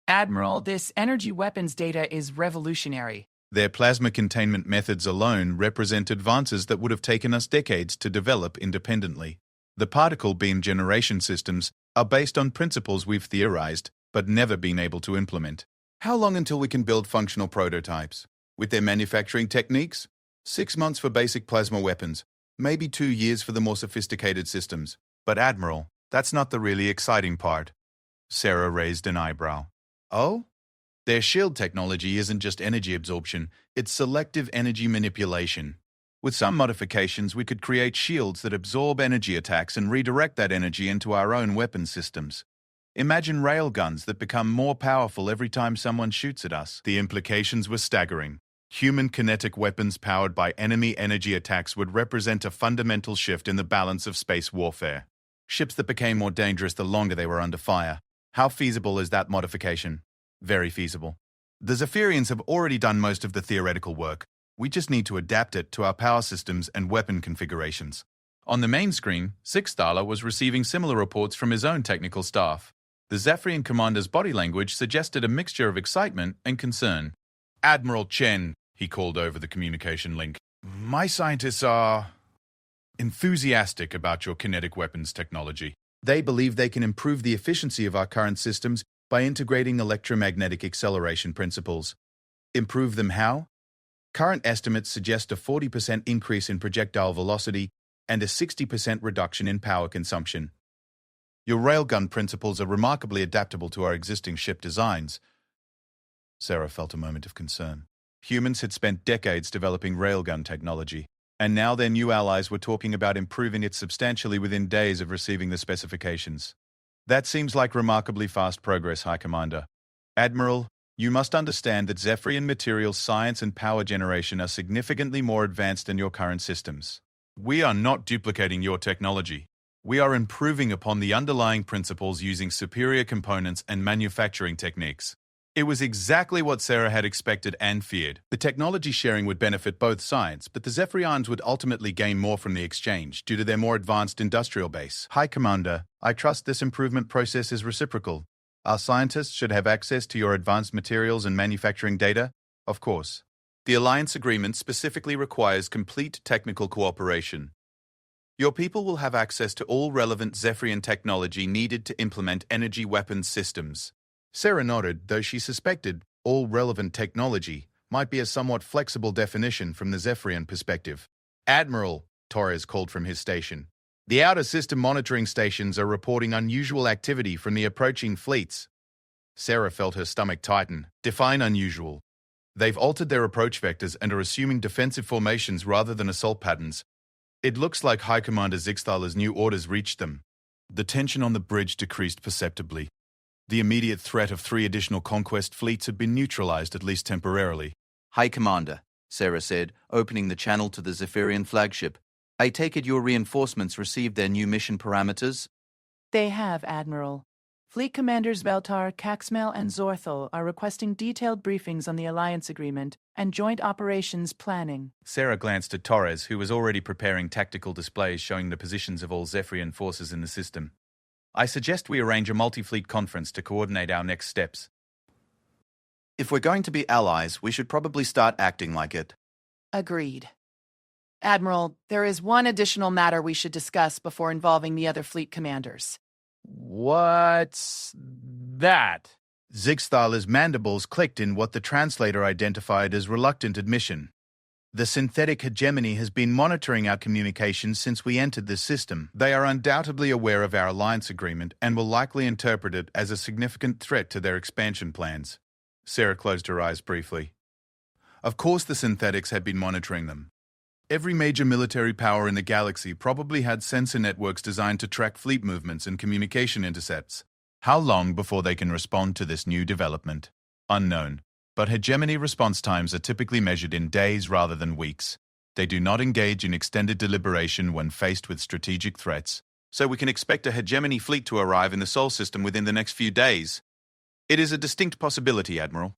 Admiral, this energy weapons data is revolutionary. Their plasma containment methods alone represent advances that would have taken us decades to develop independently. The particle beam generation systems are based on principles we've theorized, but never been able to implement. How long until we can build functional prototypes? With their manufacturing techniques? 6 months for basic plasma weapons, maybe 2 years for the more sophisticated systems. But Admiral, that's not the really exciting part. Sarah raised an eyebrow. Oh? Their shield technology isn't just energy absorption, it's selective energy manipulation. With some modifications, we could create shields that absorb energy attacks and redirect that energy into our own weapon systems. Imagine railguns that become more powerful every time someone shoots at us. The implications were staggering. Human kinetic weapons powered by enemy energy attacks would represent a fundamental shift in the balance of space warfare. Ships that became more dangerous the longer they were under fire. How feasible is that modification? Very feasible. The Zephyrians have already done most of the theoretical work. We just need to adapt it to our power systems and weapon configurations. On the main screen, Sixthaler was receiving similar reports from his own technical staff. The Zephyrian commander's body language suggested a mixture of excitement and concern. Admiral Chen, he called over the communication link. My scientists are enthusiastic about your kinetic weapons technology. They believe they can improve the efficiency of our current systems by integrating electromagnetic acceleration principles. Improve them how? Current estimates suggest a 40% increase in projectile velocity and a 60% reduction in power consumption. Your railgun principles are remarkably adaptable to our existing ship designs. Sarah felt a moment of concern. Humans had spent decades developing railgun technology, and now their new allies were talking about improving it substantially within days of receiving the specifications. That seems like remarkably fast progress, High Commander. Admiral, you must understand that Zephyrian materials science and power generation are significantly more advanced than your current systems. We are not duplicating your technology. We are improving upon the underlying principles using superior components and manufacturing techniques. It was exactly what Sarah had expected and feared. The technology sharing would benefit both sides, but the Zephyrians would ultimately gain more from the exchange due to their more advanced industrial base. High Commander, I trust this improvement process is reciprocal. Our scientists should have access to your advanced materials and manufacturing data, of course. The alliance agreement specifically requires complete technical cooperation. Your people will have access to all relevant Zephyrian technology needed to implement energy weapons systems. Sarah nodded, though she suspected all relevant technology might be a somewhat flexible definition from the Zephyrian perspective. Admiral, Torres called from his station. The outer system monitoring stations are reporting unusual activity from the approaching fleets. Sarah felt her stomach tighten. Define unusual. They've altered their approach vectors and are assuming defensive formations rather than assault patterns. It looks like High Commander Zixthaler's new orders reached them. The tension on the bridge decreased perceptibly. The immediate threat of 3 additional conquest fleets had been neutralized, at least temporarily. High Commander, Sarah said, opening the channel to the Zephyrian flagship. I take it your reinforcements received their new mission parameters? They have, Admiral. Fleet Commanders Beltar, Caxmel, and Zorthel are requesting detailed briefings on the alliance agreement and joint operations planning. Sarah glanced at Torres, who was already preparing tactical displays showing the positions of all Zephyrian forces in the system. I suggest we arrange a multi-fleet conference to coordinate our next steps. If we're going to be allies, we should probably start acting like it. Agreed. Admiral, there is one additional matter we should discuss before involving the other fleet commanders. What's that? Zixthaler's mandibles clicked in what the translator identified as reluctant admission. The synthetic hegemony has been monitoring our communications since we entered this system. They are undoubtedly aware of our alliance agreement and will likely interpret it as a significant threat to their expansion plans. Sarah closed her eyes briefly. Of course the synthetics had been monitoring them. Every major military power in the galaxy probably had sensor networks designed to track fleet movements and communication intercepts. How long before they can respond to this new development? Unknown. But hegemony response times are typically measured in days rather than weeks. They do not engage in extended deliberation when faced with strategic threats. So we can expect a hegemony fleet to arrive in the Sol system within the next few days. It is a distinct possibility, Admiral.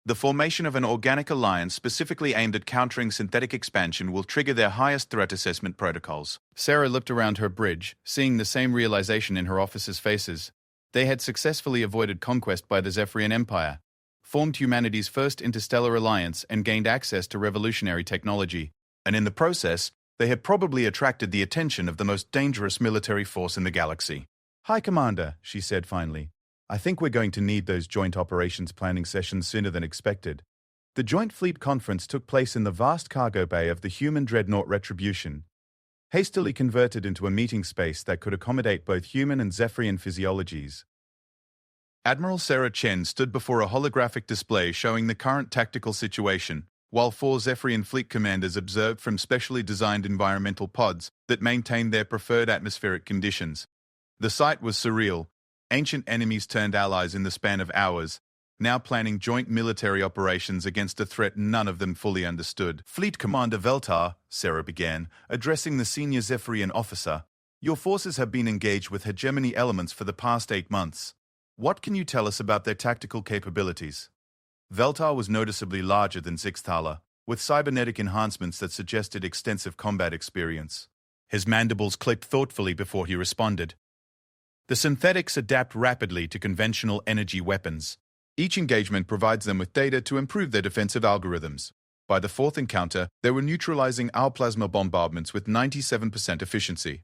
The formation of an organic alliance specifically aimed at countering synthetic expansion will trigger their highest threat assessment protocols. Sarah looked around her bridge, seeing the same realization in her officers' faces. They had successfully avoided conquest by the Zephyrian Empire, formed humanity's first interstellar alliance, and gained access to revolutionary technology. And in the process, they had probably attracted the attention of the most dangerous military force in the galaxy. "High Commander," she said finally. "I think we're going to need those joint operations planning sessions sooner than expected." The Joint Fleet Conference took place in the vast cargo bay of the human dreadnought Retribution, hastily converted into a meeting space that could accommodate both human and Zephyrian physiologies. Admiral Sarah Chen stood before a holographic display showing the current tactical situation, while 4 Zephyrian fleet commanders observed from specially designed environmental pods that maintained their preferred atmospheric conditions. The sight was surreal. Ancient enemies turned allies in the span of hours, now planning joint military operations against a threat none of them fully understood. "Fleet Commander Veltar," Sarah began, addressing the senior Zephyrian officer, "your forces have been engaged with hegemony elements for the past 8 months. What can you tell us about their tactical capabilities?" Veltar was noticeably larger than Zixthala, with cybernetic enhancements that suggested extensive combat experience. His mandibles clicked thoughtfully before he responded. "The synthetics adapt rapidly to conventional energy weapons. Each engagement provides them with data to improve their defensive algorithms. By the 4th encounter, they were neutralizing our plasma bombardments with 97% efficiency."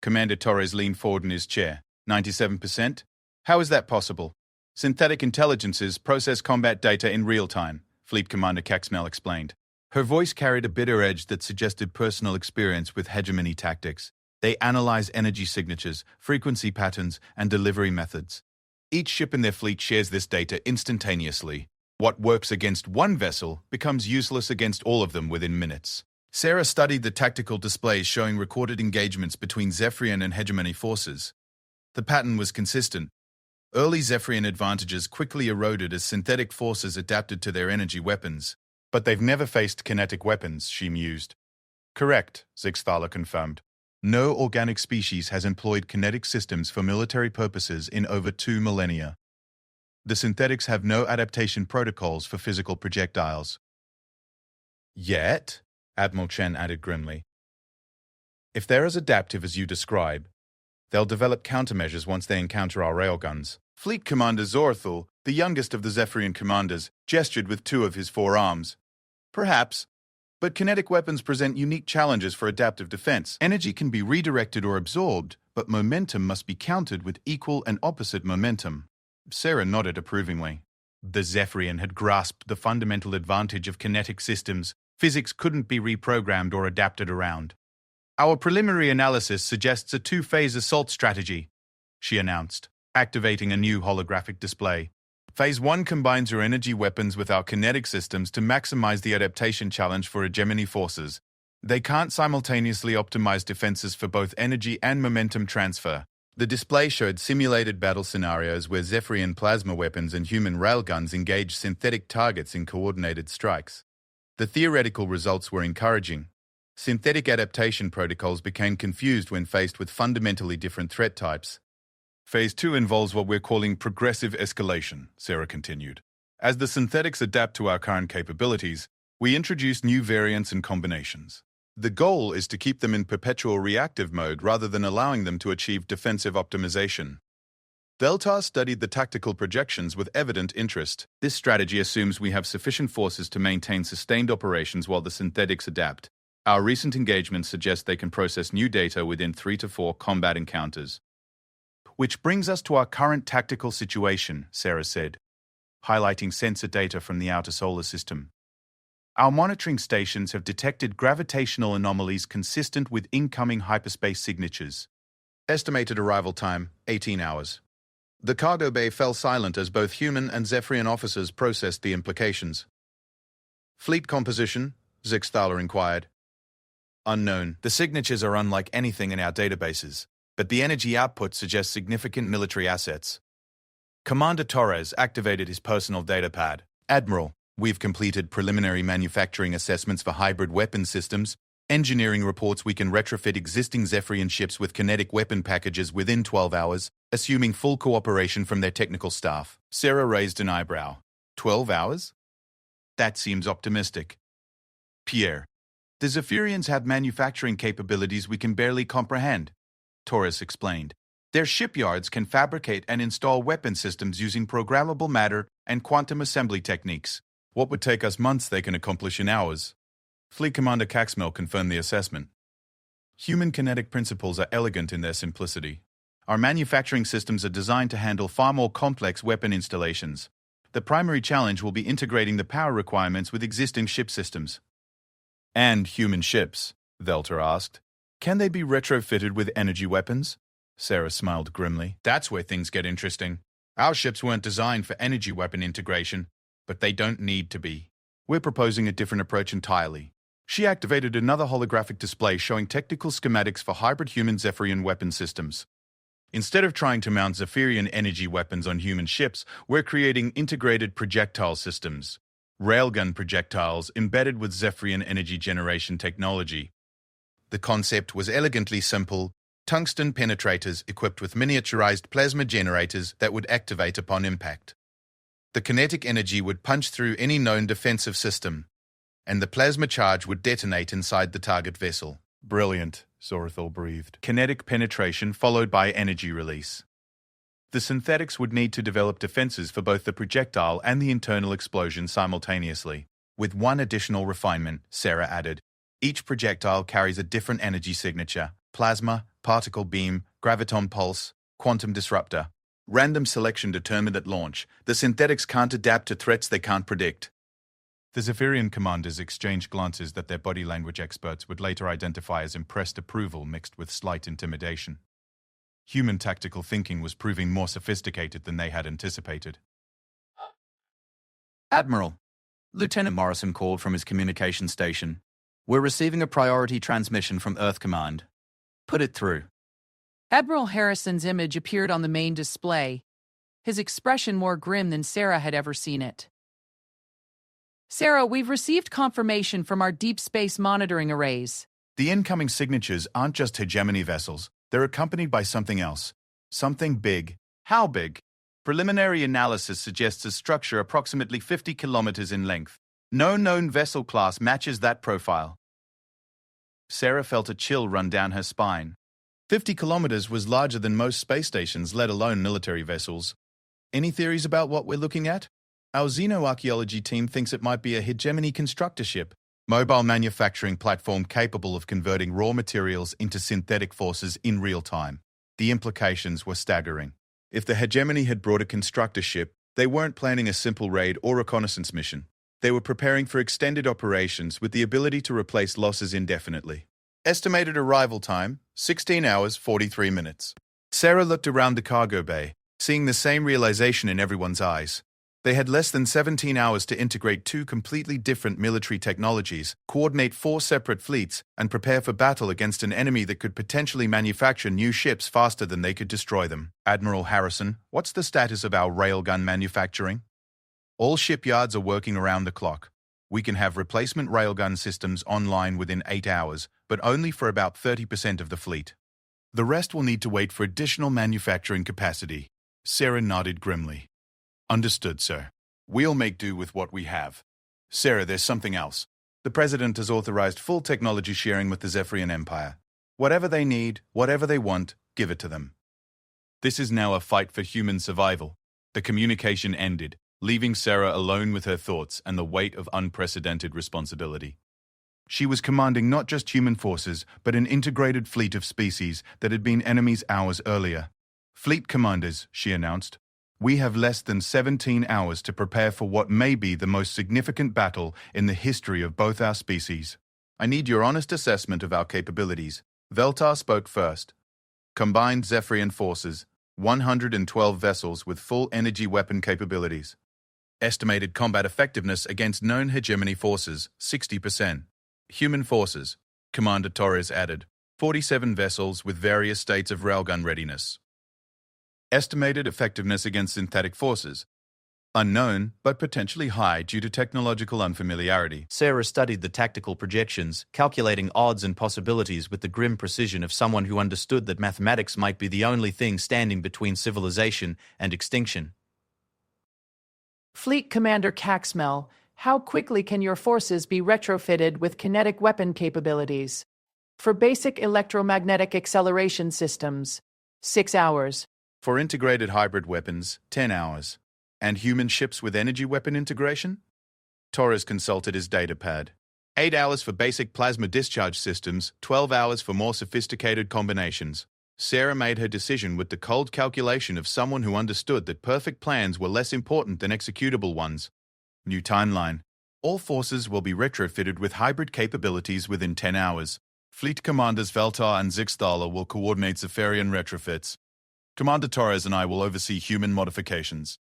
Commander Torres leaned forward in his chair. 97%? How is that possible? "Synthetic intelligences process combat data in real time," Fleet Commander Caxmel explained. Her voice carried a bitter edge that suggested personal experience with hegemony tactics. They analyze energy signatures, frequency patterns, and delivery methods. Each ship in their fleet shares this data instantaneously. What works against one vessel becomes useless against all of them within minutes. Sarah studied the tactical displays showing recorded engagements between Zephyrian and hegemony forces. The pattern was consistent. Early Zephyrian advantages quickly eroded as synthetic forces adapted to their energy weapons. "But they've never faced kinetic weapons," she mused. "Correct," Zixthala confirmed. "No organic species has employed kinetic systems for military purposes in over 2 millennia. The synthetics have no adaptation protocols for physical projectiles." "Yet," Admiral Chen added grimly, "if they're as adaptive as you describe, they'll develop countermeasures once they encounter our railguns." Fleet Commander Zorthul, the youngest of the Zephyrian commanders, gestured with 2 of his 4 arms. "Perhaps. But kinetic weapons present unique challenges for adaptive defense. Energy can be redirected or absorbed, but momentum must be countered with equal and opposite momentum." Sarah nodded approvingly. The Zephyrian had grasped the fundamental advantage of kinetic systems. Physics couldn't be reprogrammed or adapted around. "Our preliminary analysis suggests a 2-phase assault strategy," she announced, activating a new holographic display. "Phase 1 combines your energy weapons with our kinetic systems to maximize the adaptation challenge for hegemony forces. They can't simultaneously optimize defenses for both energy and momentum transfer." The display showed simulated battle scenarios where Zephyrian plasma weapons and human railguns engaged synthetic targets in coordinated strikes. The theoretical results were encouraging. Synthetic adaptation protocols became confused when faced with fundamentally different threat types. "Phase 2 involves what we're calling progressive escalation," Sarah continued. "As the synthetics adapt to our current capabilities, we introduce new variants and combinations. The goal is to keep them in perpetual reactive mode rather than allowing them to achieve defensive optimization." Veltar studied the tactical projections with evident interest. "This strategy assumes we have sufficient forces to maintain sustained operations while the synthetics adapt. Our recent engagements suggest they can process new data within 3 to 4 combat encounters." "Which brings us to our current tactical situation," Sarah said, highlighting sensor data from the outer solar system. "Our monitoring stations have detected gravitational anomalies consistent with incoming hyperspace signatures. Estimated arrival time, 18 hours. The cargo bay fell silent as both human and Zephyrian officers processed the implications." "Fleet composition?" Zixthala inquired. "Unknown. The signatures are unlike anything in our databases, but the energy output suggests significant military assets." Commander Torres activated his personal datapad. Admiral, we've completed preliminary manufacturing assessments for hybrid weapon systems. Engineering reports we can retrofit existing Zephyrian ships with kinetic weapon packages within 12 hours, assuming full cooperation from their technical staff. Sarah raised an eyebrow. 12 hours? That seems optimistic. Pierre, the Zephyrians have manufacturing capabilities we can barely comprehend, Taurus explained. Their shipyards can fabricate and install weapon systems using programmable matter and quantum assembly techniques. What would take us months they can accomplish in hours. Fleet Commander Caxmel confirmed the assessment. Human kinetic principles are elegant in their simplicity. Our manufacturing systems are designed to handle far more complex weapon installations. The primary challenge will be integrating the power requirements with existing ship systems. And human ships, Velter asked. Can they be retrofitted with energy weapons? Sarah smiled grimly. That's where things get interesting. Our ships weren't designed for energy weapon integration, but they don't need to be. We're proposing a different approach entirely. She activated another holographic display showing technical schematics for hybrid human Zephyrian weapon systems. Instead of trying to mount Zephyrian energy weapons on human ships, we're creating integrated projectile systems. Railgun projectiles embedded with Zephyrian energy generation technology. The concept was elegantly simple: tungsten penetrators equipped with miniaturized plasma generators that would activate upon impact. The kinetic energy would punch through any known defensive system, and the plasma charge would detonate inside the target vessel. Brilliant, Zorathol breathed. Kinetic penetration followed by energy release. The synthetics would need to develop defenses for both the projectile and the internal explosion simultaneously. With one additional refinement, Sarah added. Each projectile carries a different energy signature: plasma, particle beam, graviton pulse, quantum disruptor. Random selection determined at launch. The synthetics can't adapt to threats they can't predict. The Zephyrian commanders exchanged glances that their body language experts would later identify as impressed approval mixed with slight intimidation. Human tactical thinking was proving more sophisticated than they had anticipated. Admiral, Lieutenant Morrison called from his communication station. We're receiving a priority transmission from Earth Command. Put it through. Admiral Harrison's image appeared on the main display, his expression more grim than Sarah had ever seen it. Sarah, we've received confirmation from our deep space monitoring arrays. The incoming signatures aren't just hegemony vessels. They're accompanied by something else. Something big. How big? Preliminary analysis suggests a structure approximately 50 kilometers in length. No known vessel class matches that profile. Sarah felt a chill run down her spine. 50 kilometers was larger than most space stations, let alone military vessels. Any theories about what we're looking at? Our xenoarchaeology team thinks it might be a hegemony constructor ship, mobile manufacturing platform capable of converting raw materials into synthetic forces in real time. The implications were staggering. If the hegemony had brought a constructor ship, they weren't planning a simple raid or reconnaissance mission. They were preparing for extended operations with the ability to replace losses indefinitely. Estimated arrival time, 16 hours, 43 minutes. Sarah looked around the cargo bay, seeing the same realization in everyone's eyes. They had less than 17 hours to integrate two completely different military technologies, coordinate 4 separate fleets, and prepare for battle against an enemy that could potentially manufacture new ships faster than they could destroy them. Admiral Harrison, what's the status of our railgun manufacturing? All shipyards are working around the clock. We can have replacement railgun systems online within 8 hours, but only for about 30% of the fleet. The rest will need to wait for additional manufacturing capacity. Sarah nodded grimly. Understood, sir. We'll make do with what we have. Sarah, there's something else. The President has authorized full technology sharing with the Zephyrian Empire. Whatever they need, whatever they want, give it to them. This is now a fight for human survival. The communication ended, leaving Sarah alone with her thoughts and the weight of unprecedented responsibility. She was commanding not just human forces, but an integrated fleet of species that had been enemies hours earlier. Fleet commanders, she announced. We have less than 17 hours to prepare for what may be the most significant battle in the history of both our species. I need your honest assessment of our capabilities. Veltar spoke first. Combined Zephyrian forces, 112 vessels with full energy weapon capabilities. Estimated combat effectiveness against known hegemony forces, 60%. Human forces, Commander Torres added, 47 vessels with various states of railgun readiness. Estimated effectiveness against synthetic forces, Unknown, but potentially high due to technological unfamiliarity. Sarah studied the tactical projections, calculating odds and possibilities with the grim precision of someone who understood that mathematics might be the only thing standing between civilization and extinction. Fleet Commander Caxmel, how quickly can your forces be retrofitted with kinetic weapon capabilities? For basic electromagnetic acceleration systems, 6 hours. For integrated hybrid weapons, 10 hours. And human ships with energy weapon integration? Torres consulted his datapad. 8 hours for basic plasma discharge systems, 12 hours for more sophisticated combinations. Sarah made her decision with the cold calculation of someone who understood that perfect plans were less important than executable ones. New timeline. All forces will be retrofitted with hybrid capabilities within 10 hours. Fleet Commanders Veltar and Zixthala will coordinate Zephyrian retrofits. Commander Torres and I will oversee human modifications.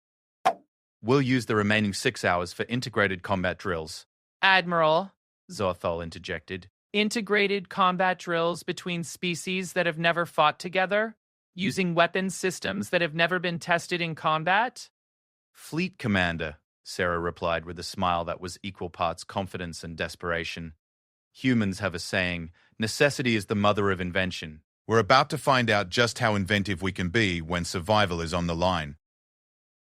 We'll use the remaining 6 hours for integrated combat drills, Admiral, Zorthol interjected. integrated combat drills between species that have never fought together, using weapons systems that have never been tested in combat? Fleet Commander, Sarah replied with a smile that was equal parts confidence and desperation. Humans have a saying, necessity is the mother of invention. We're about to find out just how inventive we can be when survival is on the line.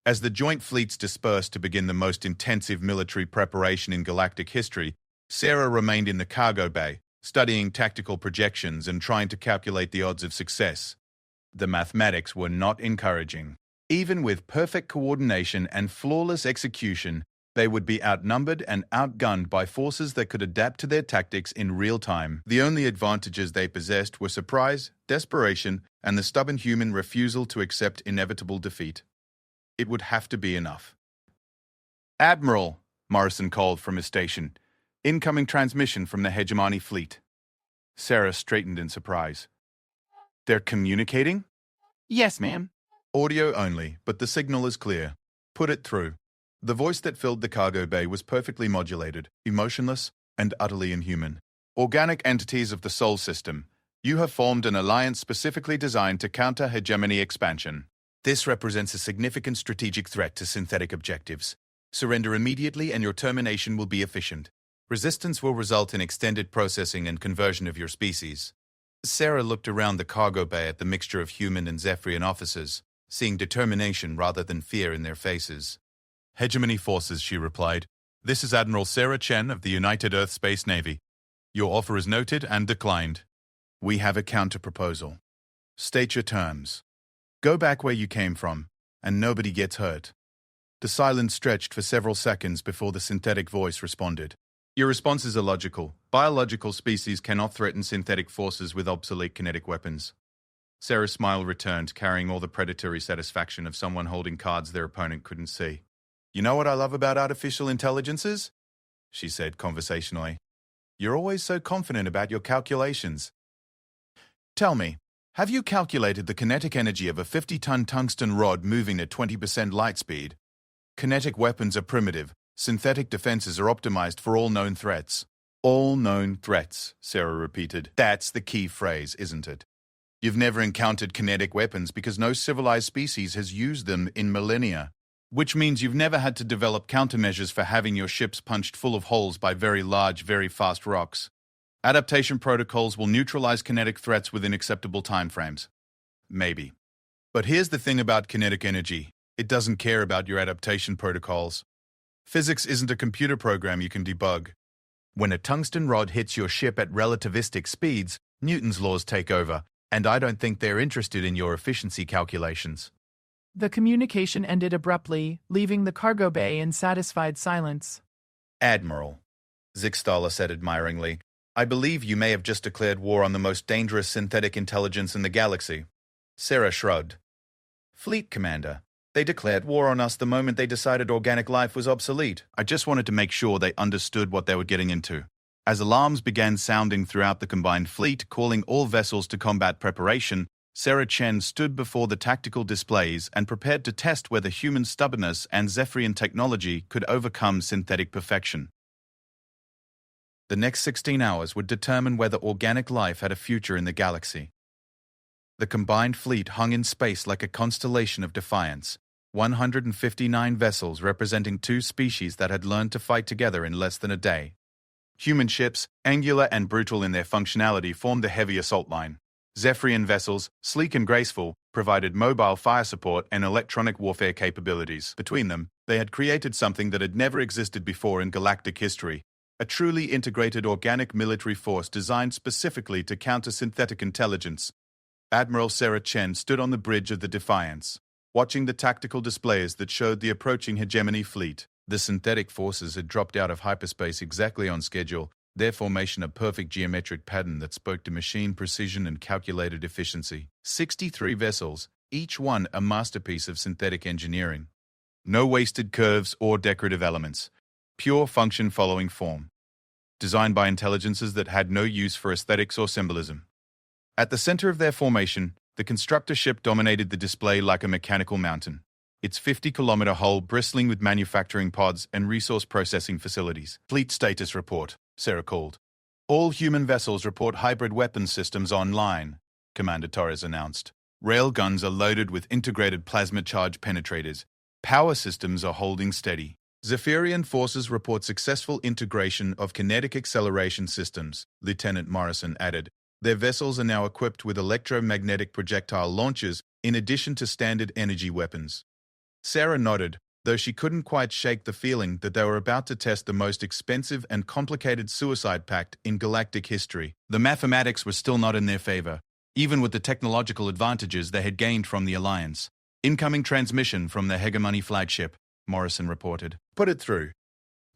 As the joint fleets dispersed to begin the most intensive military preparation in galactic history, Sarah remained in the cargo bay, studying tactical projections and trying to calculate the odds of success. The mathematics were not encouraging. Even with perfect coordination and flawless execution, they would be outnumbered and outgunned by forces that could adapt to their tactics in real time. The only advantages they possessed were surprise, desperation, and the stubborn human refusal to accept inevitable defeat. It would have to be enough. Admiral, Morrison called from his station. Incoming transmission from the Hegemony fleet. Sarah straightened in surprise. They're communicating? Yes, ma'am. Audio only, but the signal is clear. Put it through. The voice that filled the cargo bay was perfectly modulated, emotionless, and utterly inhuman. Organic entities of the Sol system, you have formed an alliance specifically designed to counter hegemony expansion. This represents a significant strategic threat to synthetic objectives. Surrender immediately and your termination will be efficient. Resistance will result in extended processing and conversion of your species. Sarah looked around the cargo bay at the mixture of human and Zephyrian officers, seeing determination rather than fear in their faces. Hegemony forces, she replied. This is Admiral Sarah Chen of the United Earth Space Navy. Your offer is noted and declined. We have a counter-proposal. State your terms. Go back where you came from, and nobody gets hurt. The silence stretched for several seconds before the synthetic voice responded. Your response is illogical. Biological species cannot threaten synthetic forces with obsolete kinetic weapons. Sarah's smile returned, carrying all the predatory satisfaction of someone holding cards their opponent couldn't see. You know what I love about artificial intelligences? She said conversationally. You're always so confident about your calculations. Tell me, have you calculated the kinetic energy of a 50-ton tungsten rod moving at 20% light speed? Kinetic weapons are primitive. Synthetic defenses are optimized for all known threats. All known threats, Sarah repeated. That's the key phrase, isn't it? You've never encountered kinetic weapons because no civilized species has used them in millennia. Which means you've never had to develop countermeasures for having your ships punched full of holes by very large, very fast rocks. Adaptation protocols will neutralize kinetic threats within acceptable timeframes. Maybe. But here's the thing about kinetic energy. It doesn't care about your adaptation protocols. Physics isn't a computer program you can debug. When a tungsten rod hits your ship at relativistic speeds, Newton's laws take over, and I don't think they're interested in your efficiency calculations. The communication ended abruptly, leaving the cargo bay in satisfied silence. Admiral, Zixthala said admiringly, I believe you may have just declared war on the most dangerous synthetic intelligence in the galaxy. Sarah shrugged. Fleet Commander, they declared war on us the moment they decided organic life was obsolete. I just wanted to make sure they understood what they were getting into. As alarms began sounding throughout the combined fleet, calling all vessels to combat preparation, Sarah Chen stood before the tactical displays and prepared to test whether human stubbornness and Zephyrian technology could overcome synthetic perfection. The next 16 hours would determine whether organic life had a future in the galaxy. The combined fleet hung in space like a constellation of defiance, 159 vessels representing two species that had learned to fight together in less than a day. Human ships, angular and brutal in their functionality, formed the heavy assault line. Zephyrian vessels, sleek and graceful, provided mobile fire support and electronic warfare capabilities. Between them, they had created something that had never existed before in galactic history, a truly integrated organic military force designed specifically to counter synthetic intelligence. Admiral Sarah Chen stood on the bridge of the Defiance, watching the tactical displays that showed the approaching hegemony fleet. The synthetic forces had dropped out of hyperspace exactly on schedule, their formation a perfect geometric pattern that spoke to machine precision and calculated efficiency. 63 vessels, each one a masterpiece of synthetic engineering. No wasted curves or decorative elements. Pure function following form. Designed by intelligences that had no use for aesthetics or symbolism. At the center of their formation, the constructor ship dominated the display like a mechanical mountain, its 50-kilometer hull bristling with manufacturing pods and resource processing facilities. Fleet status report, Sarah called. All human vessels report hybrid weapons systems online, Commander Torres announced. Rail guns are loaded with integrated plasma charge penetrators. Power systems are holding steady. Zephyrian forces report successful integration of kinetic acceleration systems, Lieutenant Morrison added. Their vessels are now equipped with electromagnetic projectile launchers in addition to standard energy weapons. Sarah nodded, though she couldn't quite shake the feeling that they were about to test the most expensive and complicated suicide pact in galactic history. The mathematics were still not in their favor, even with the technological advantages they had gained from the Alliance. Incoming transmission from the Hegemony flagship, Morrison reported. Put it through.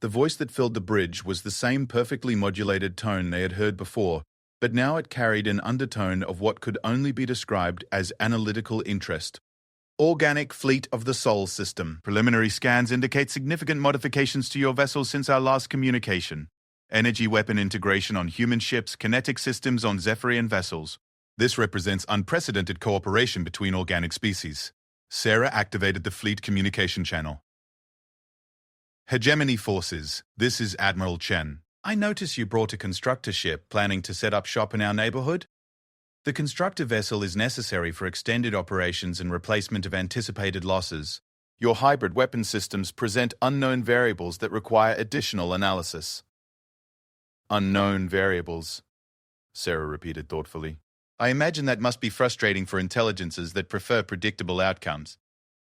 The voice that filled the bridge was the same perfectly modulated tone they had heard before, but now it carried an undertone of what could only be described as analytical interest. Organic Fleet of the Sol System. Preliminary scans indicate significant modifications to your vessel since our last communication. Energy weapon integration on human ships, kinetic systems on Zephyrian vessels. This represents unprecedented cooperation between organic species. Sarah activated the fleet communication channel. Hegemony forces, this is Admiral Chen. I notice you brought a constructor ship planning to set up shop in our neighborhood. The constructor vessel is necessary for extended operations and replacement of anticipated losses. Your hybrid weapon systems present unknown variables that require additional analysis. Unknown variables, Sarah repeated thoughtfully. I imagine that must be frustrating for intelligences that prefer predictable outcomes.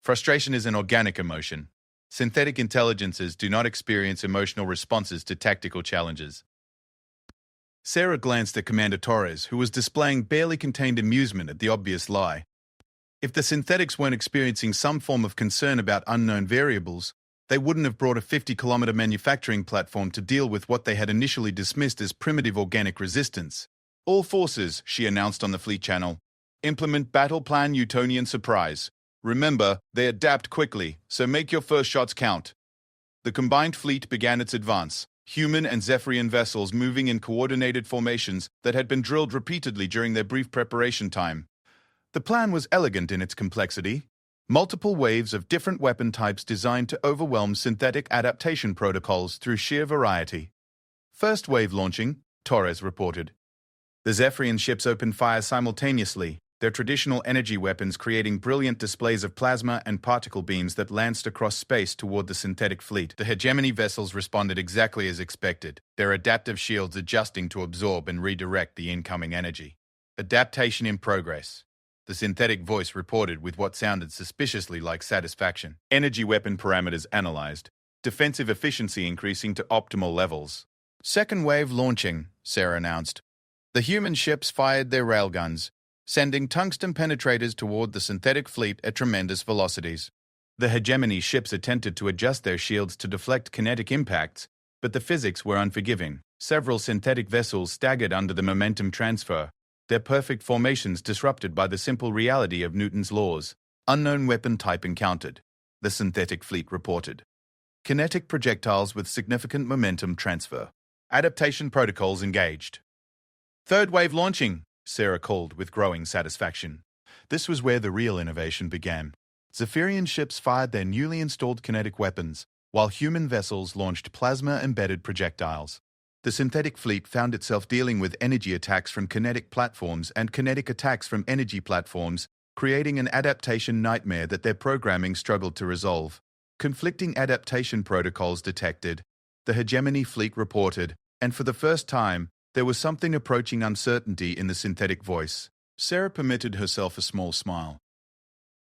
Frustration is an organic emotion. Synthetic intelligences do not experience emotional responses to tactical challenges. Sarah glanced at Commander Torres, who was displaying barely contained amusement at the obvious lie. If the synthetics weren't experiencing some form of concern about unknown variables, they wouldn't have brought a 50-kilometer manufacturing platform to deal with what they had initially dismissed as primitive organic resistance. All forces, she announced on the fleet channel, implement battle plan Newtonian surprise. Remember, they adapt quickly, so make your first shots count. The combined fleet began its advance, human and Zephyrian vessels moving in coordinated formations that had been drilled repeatedly during their brief preparation time. The plan was elegant in its complexity. Multiple waves of different weapon types designed to overwhelm synthetic adaptation protocols through sheer variety. First wave launching, Torres reported. The Zephyrian ships opened fire simultaneously, their traditional energy weapons creating brilliant displays of plasma and particle beams that lanced across space toward the synthetic fleet. The hegemony vessels responded exactly as expected, their adaptive shields adjusting to absorb and redirect the incoming energy. Adaptation in progress. The synthetic voice reported with what sounded suspiciously like satisfaction. Energy weapon parameters analyzed, defensive efficiency increasing to optimal levels. Second wave launching, Sarah announced. The human ships fired their railguns, sending tungsten penetrators toward the synthetic fleet at tremendous velocities. The hegemony ships attempted to adjust their shields to deflect kinetic impacts, but the physics were unforgiving. Several synthetic vessels staggered under the momentum transfer, their perfect formations disrupted by the simple reality of Newton's laws. Unknown weapon type encountered, the synthetic fleet reported. Kinetic projectiles with significant momentum transfer. Adaptation protocols engaged. Third wave launching, Sarah called with growing satisfaction. This was where the real innovation began. Zephyrian ships fired their newly installed kinetic weapons, while human vessels launched plasma-embedded projectiles. The synthetic fleet found itself dealing with energy attacks from kinetic platforms and kinetic attacks from energy platforms, creating an adaptation nightmare that their programming struggled to resolve. Conflicting adaptation protocols detected, the hegemony fleet reported, and for the first time, there was something approaching uncertainty in the synthetic voice. Sarah permitted herself a small smile.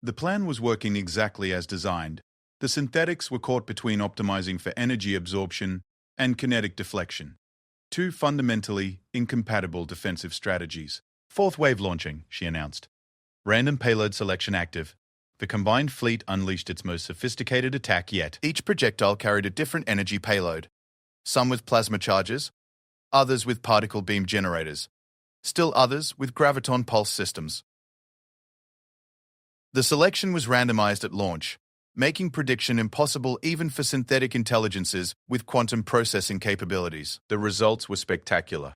The plan was working exactly as designed. The synthetics were caught between optimizing for energy absorption and kinetic deflection. Two fundamentally incompatible defensive strategies. Fourth wave launching, she announced. Random payload selection active. The combined fleet unleashed its most sophisticated attack yet. Each projectile carried a different energy payload. Some with plasma charges, others with particle beam generators, still others with graviton pulse systems. The selection was randomized at launch, making prediction impossible even for synthetic intelligences with quantum processing capabilities. The results were spectacular.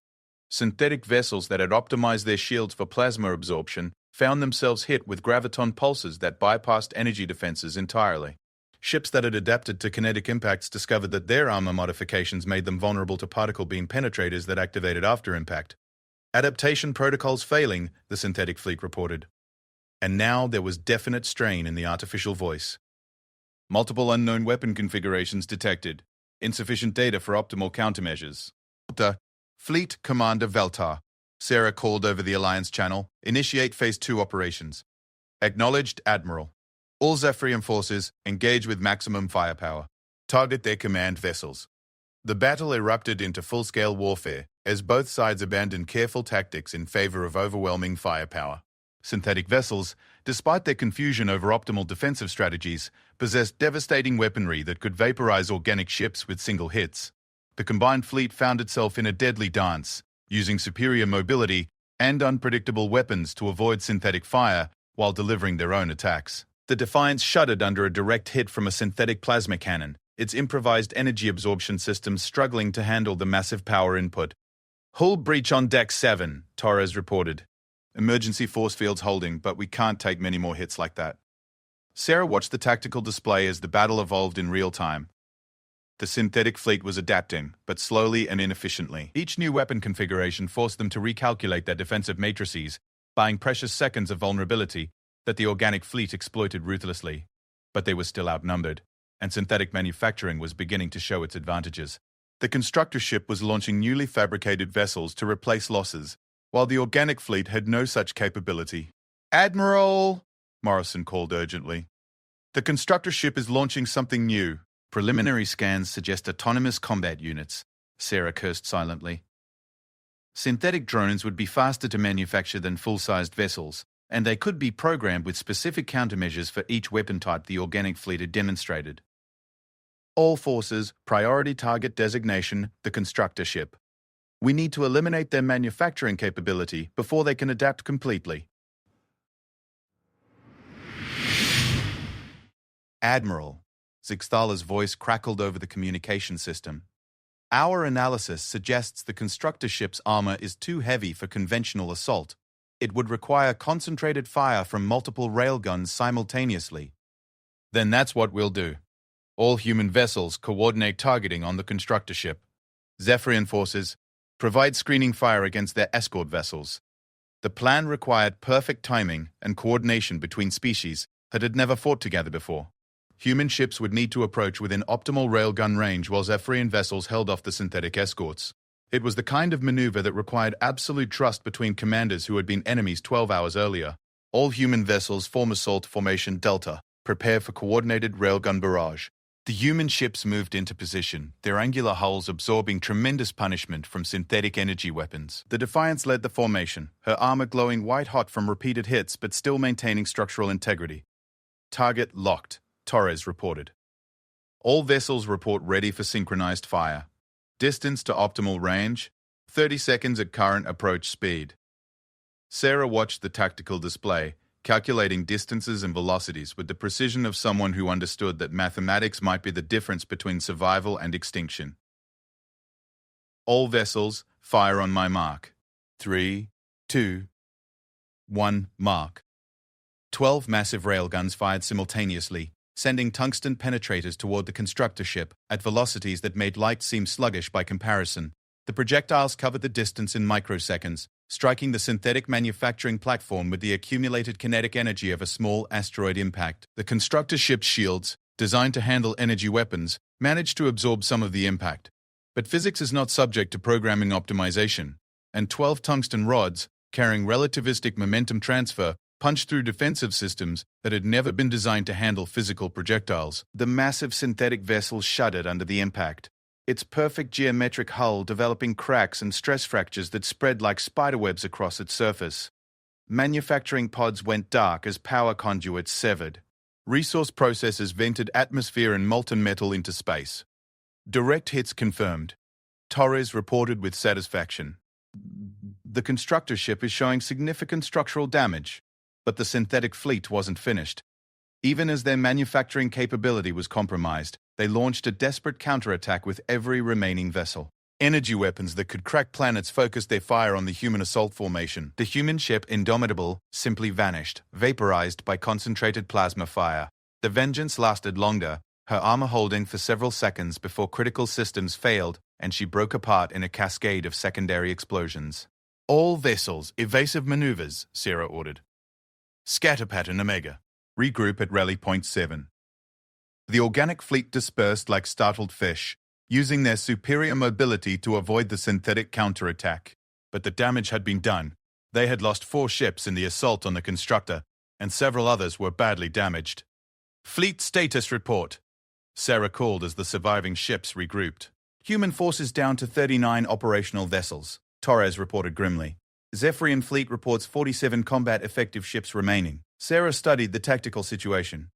Synthetic vessels that had optimized their shields for plasma absorption found themselves hit with graviton pulses that bypassed energy defenses entirely. Ships that had adapted to kinetic impacts discovered that their armor modifications made them vulnerable to particle beam penetrators that activated after impact. Adaptation protocols failing, the synthetic fleet reported. And now there was definite strain in the artificial voice. Multiple unknown weapon configurations detected. Insufficient data for optimal countermeasures. Fleet Commander Veltar, Sarah called over the Alliance channel. Initiate Phase 2 operations. Acknowledged, Admiral. All Zephyrian forces engage with maximum firepower. Target their command vessels. The battle erupted into full-scale warfare as both sides abandoned careful tactics in favor of overwhelming firepower. Synthetic vessels, despite their confusion over optimal defensive strategies, possessed devastating weaponry that could vaporize organic ships with single hits. The combined fleet found itself in a deadly dance, using superior mobility and unpredictable weapons to avoid synthetic fire while delivering their own attacks. The Defiance shuddered under a direct hit from a synthetic plasma cannon, its improvised energy absorption system struggling to handle the massive power input. Hull breach on Deck 7, Torres reported. Emergency force fields holding, but we can't take many more hits like that. Sarah watched the tactical display as the battle evolved in real time. The synthetic fleet was adapting, but slowly and inefficiently. Each new weapon configuration forced them to recalculate their defensive matrices, buying precious seconds of vulnerability that the organic fleet exploited ruthlessly. But they were still outnumbered, and synthetic manufacturing was beginning to show its advantages. The constructor ship was launching newly fabricated vessels to replace losses, while the organic fleet had no such capability. Admiral, Morrison called urgently. The constructor ship is launching something new. Preliminary scans suggest autonomous combat units, Sarah cursed silently. Synthetic drones would be faster to manufacture than full-sized vessels, and they could be programmed with specific countermeasures for each weapon type the organic fleet had demonstrated. All forces, priority target designation, the constructor ship. We need to eliminate their manufacturing capability before they can adapt completely. Admiral, Zixthala's voice crackled over the communication system. Our analysis suggests the constructor ship's armor is too heavy for conventional assault. It would require concentrated fire from multiple railguns simultaneously. Then that's what we'll do. All human vessels coordinate targeting on the constructor ship. Zephyrian forces provide screening fire against their escort vessels. The plan required perfect timing and coordination between species that had never fought together before. Human ships would need to approach within optimal railgun range while Zephyrian vessels held off the synthetic escorts. It was the kind of maneuver that required absolute trust between commanders who had been enemies 12 hours earlier. All human vessels form assault formation Delta, prepare for coordinated railgun barrage. The human ships moved into position, their angular hulls absorbing tremendous punishment from synthetic energy weapons. The Defiance led the formation, her armor glowing white-hot from repeated hits but still maintaining structural integrity. Target locked, Torres reported. All vessels report ready for synchronized fire. Distance to optimal range, 30 seconds at current approach speed. Sarah watched the tactical display, calculating distances and velocities with the precision of someone who understood that mathematics might be the difference between survival and extinction. All vessels, fire on my mark. 3, 2, 1, mark. 12 massive railguns fired simultaneously, sending tungsten penetrators toward the constructor ship at velocities that made light seem sluggish by comparison. The projectiles covered the distance in microseconds, striking the synthetic manufacturing platform with the accumulated kinetic energy of a small asteroid impact. The constructor ship's shields, designed to handle energy weapons, managed to absorb some of the impact. But physics is not subject to programming optimization, and 12 tungsten rods, carrying relativistic momentum transfer, punched through defensive systems that had never been designed to handle physical projectiles. The massive synthetic vessel shuddered under the impact, its perfect geometric hull developing cracks and stress fractures that spread like spiderwebs across its surface. Manufacturing pods went dark as power conduits severed. Resource processors vented atmosphere and molten metal into space. Direct hits confirmed. Torres reported with satisfaction. The constructor ship is showing significant structural damage, but the synthetic fleet wasn't finished. Even as their manufacturing capability was compromised, they launched a desperate counterattack with every remaining vessel. Energy weapons that could crack planets focused their fire on the human assault formation. The human ship, Indomitable, simply vanished, vaporized by concentrated plasma fire. The vengeance lasted longer, her armor holding for several seconds before critical systems failed and she broke apart in a cascade of secondary explosions. All vessels, evasive maneuvers, Sarah ordered. Scatter pattern Omega. Regroup at rally point 7. The organic fleet dispersed like startled fish, using their superior mobility to avoid the synthetic counterattack. But the damage had been done. They had lost 4 ships in the assault on the constructor, and several others were badly damaged. Fleet status report, Sarah called as the surviving ships regrouped. Human forces down to 39 operational vessels, Torres reported grimly. Zephyrian fleet reports 47 combat-effective ships remaining. Sarah studied the tactical situation.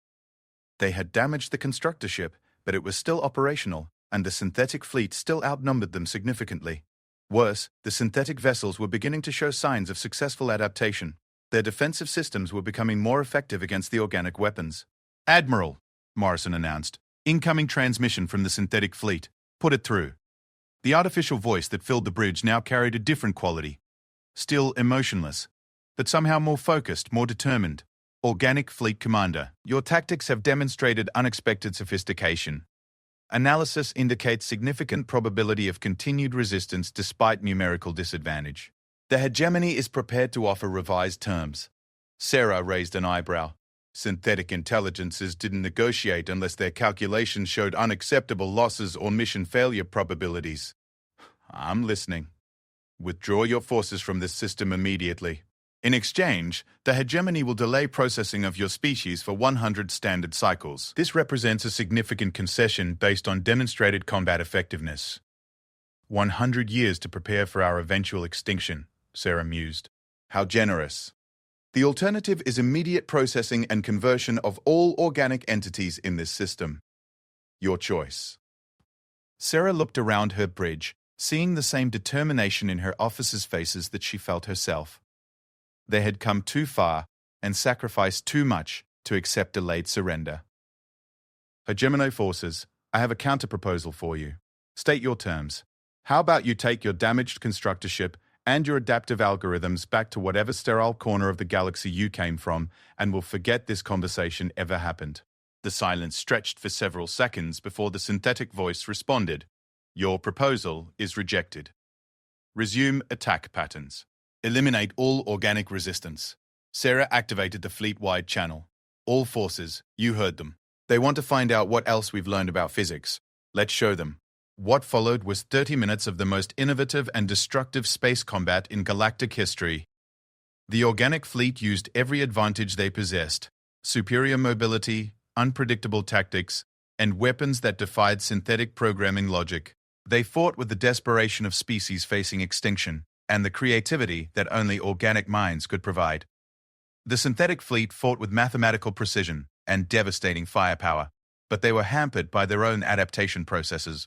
They had damaged the constructor ship, but it was still operational, and the synthetic fleet still outnumbered them significantly. Worse, the synthetic vessels were beginning to show signs of successful adaptation. Their defensive systems were becoming more effective against the organic weapons. Admiral, Morrison announced, incoming transmission from the synthetic fleet. Put it through. The artificial voice that filled the bridge now carried a different quality. Still emotionless, but somehow more focused, more determined. Organic Fleet Commander, your tactics have demonstrated unexpected sophistication. Analysis indicates significant probability of continued resistance despite numerical disadvantage. The hegemony is prepared to offer revised terms. Sarah raised an eyebrow. Synthetic intelligences didn't negotiate unless their calculations showed unacceptable losses or mission failure probabilities. I'm listening. Withdraw your forces from this system immediately. In exchange, the hegemony will delay processing of your species for 100 standard cycles. This represents a significant concession based on demonstrated combat effectiveness. 100 years to prepare for our eventual extinction, Sarah mused. How generous. The alternative is immediate processing and conversion of all organic entities in this system. Your choice. Sarah looked around her bridge, seeing the same determination in her officers' faces that she felt herself. They had come too far and sacrificed too much to accept delayed surrender. Hegemony forces, I have a counter-proposal for you. State your terms. How about you take your damaged constructor ship and your adaptive algorithms back to whatever sterile corner of the galaxy you came from, and we'll forget this conversation ever happened. The silence stretched for several seconds before the synthetic voice responded. Your proposal is rejected. Resume attack patterns. Eliminate all organic resistance. Sarah activated the fleet-wide channel. All forces, you heard them. They want to find out what else we've learned about physics. Let's show them. What followed was 30 minutes of the most innovative and destructive space combat in galactic history. The organic fleet used every advantage they possessed: superior mobility, unpredictable tactics, and weapons that defied synthetic programming logic. They fought with the desperation of species facing extinction, and the creativity that only organic minds could provide. The synthetic fleet fought with mathematical precision and devastating firepower, but they were hampered by their own adaptation processes.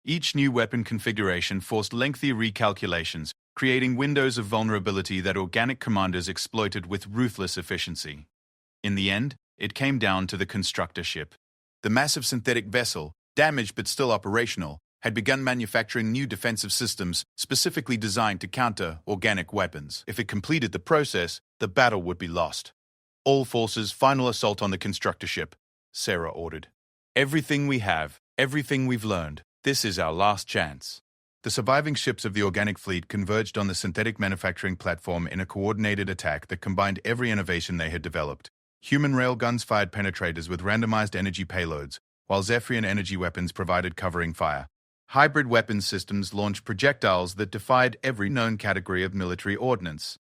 Each new weapon configuration forced lengthy recalculations, creating windows of vulnerability that organic commanders exploited with ruthless efficiency. In the end, it came down to the constructor ship. The massive synthetic vessel, damaged but still operational, had begun manufacturing new defensive systems specifically designed to counter organic weapons. If it completed the process, the battle would be lost. All forces, final assault on the constructor ship, Sarah ordered. Everything we have, everything we've learned, this is our last chance. The surviving ships of the organic fleet converged on the synthetic manufacturing platform in a coordinated attack that combined every innovation they had developed. Human railguns fired penetrators with randomized energy payloads, while Zephyrian energy weapons provided covering fire. Hybrid weapons systems launched projectiles that defied every known category of military ordnance.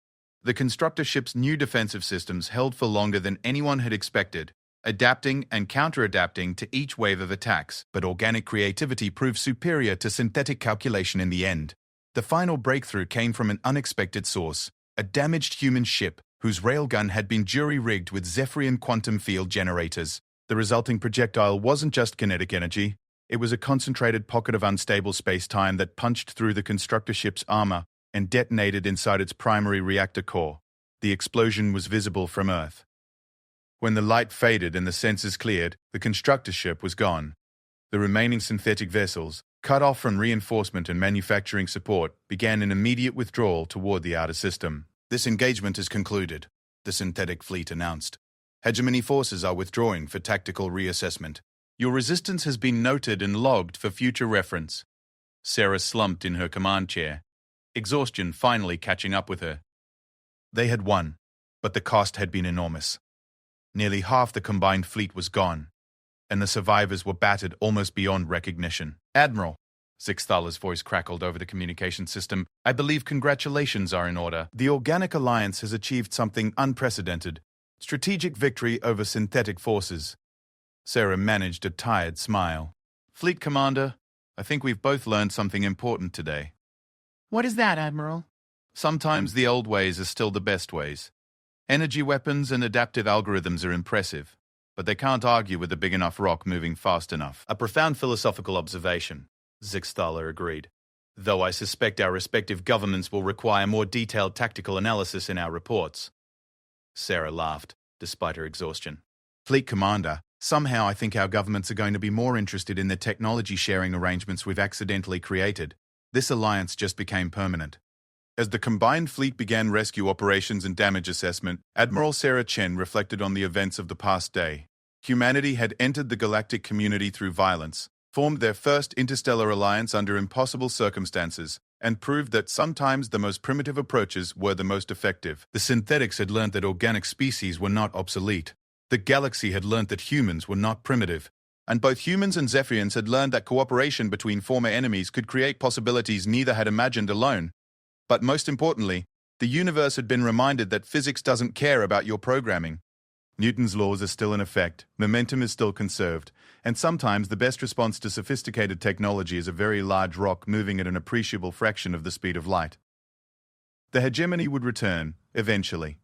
The constructor ship's new defensive systems held for longer than anyone had expected, adapting and counter-adapting to each wave of attacks, but organic creativity proved superior to synthetic calculation in the end. The final breakthrough came from an unexpected source, a damaged human ship whose railgun had been jury-rigged with Zephyrian quantum field generators. The resulting projectile wasn't just kinetic energy, it was a concentrated pocket of unstable space-time that punched through the constructor ship's armor and detonated inside its primary reactor core. The explosion was visible from Earth. When the light faded and the sensors cleared, the constructor ship was gone. The remaining synthetic vessels, cut off from reinforcement and manufacturing support, began an immediate withdrawal toward the outer system. "This engagement is concluded," the synthetic fleet announced. "Hegemony forces are withdrawing for tactical reassessment. Your resistance has been noted and logged for future reference." Sarah slumped in her command chair, exhaustion finally catching up with her. They had won, but the cost had been enormous. Nearly half the combined fleet was gone, and the survivors were battered almost beyond recognition. "Admiral," Zixthaler's voice crackled over the communication system, "I believe congratulations are in order. The Organic Alliance has achieved something unprecedented. Strategic victory over synthetic forces." Sarah managed a tired smile. "Fleet Commander, I think we've both learned something important today. What is that, Admiral? Sometimes the old ways are still the best ways. Energy weapons and adaptive algorithms are impressive, but they can't argue with a big enough rock moving fast enough." "A profound philosophical observation," Zixthaler agreed, "though I suspect our respective governments will require more detailed tactical analysis in our reports." Sarah laughed, despite her exhaustion. "Fleet Commander, somehow I think our governments are going to be more interested in the technology sharing arrangements we've accidentally created. This alliance just became permanent." As the combined fleet began rescue operations and damage assessment, Admiral Sarah Chen reflected on the events of the past day. Humanity had entered the galactic community through violence, formed their first interstellar alliance under impossible circumstances, and proved that sometimes the most primitive approaches were the most effective. The synthetics had learned that organic species were not obsolete. The galaxy had learned that humans were not primitive. And both humans and Zephyrians had learned that cooperation between former enemies could create possibilities neither had imagined alone. But most importantly, the universe had been reminded that physics doesn't care about your programming. Newton's laws are still in effect, momentum is still conserved, and sometimes the best response to sophisticated technology is a very large rock moving at an appreciable fraction of the speed of light. The hegemony would return, eventually.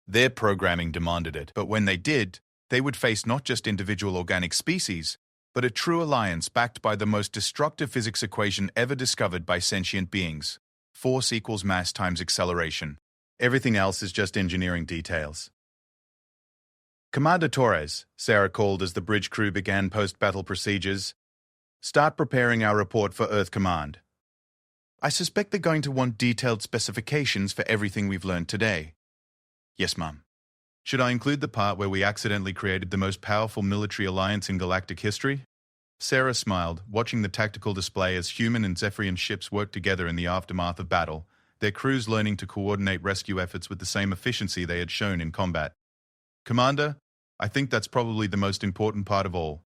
Their programming demanded it, but when they did, they would face not just individual organic species, but a true alliance backed by the most destructive physics equation ever discovered by sentient beings. Force equals mass times acceleration. Everything else is just engineering details. "Commander Torres," Sarah called as the bridge crew began post-battle procedures, "start preparing our report for Earth Command. I suspect they're going to want detailed specifications for everything we've learned today." "Yes, Mum." "Should I include the part where we accidentally created the most powerful military alliance in galactic history?" Sarah smiled, watching the tactical display as human and Zephyrian ships worked together in the aftermath of battle, their crews learning to coordinate rescue efforts with the same efficiency they had shown in combat. "Commander, I think that's probably the most important part of all.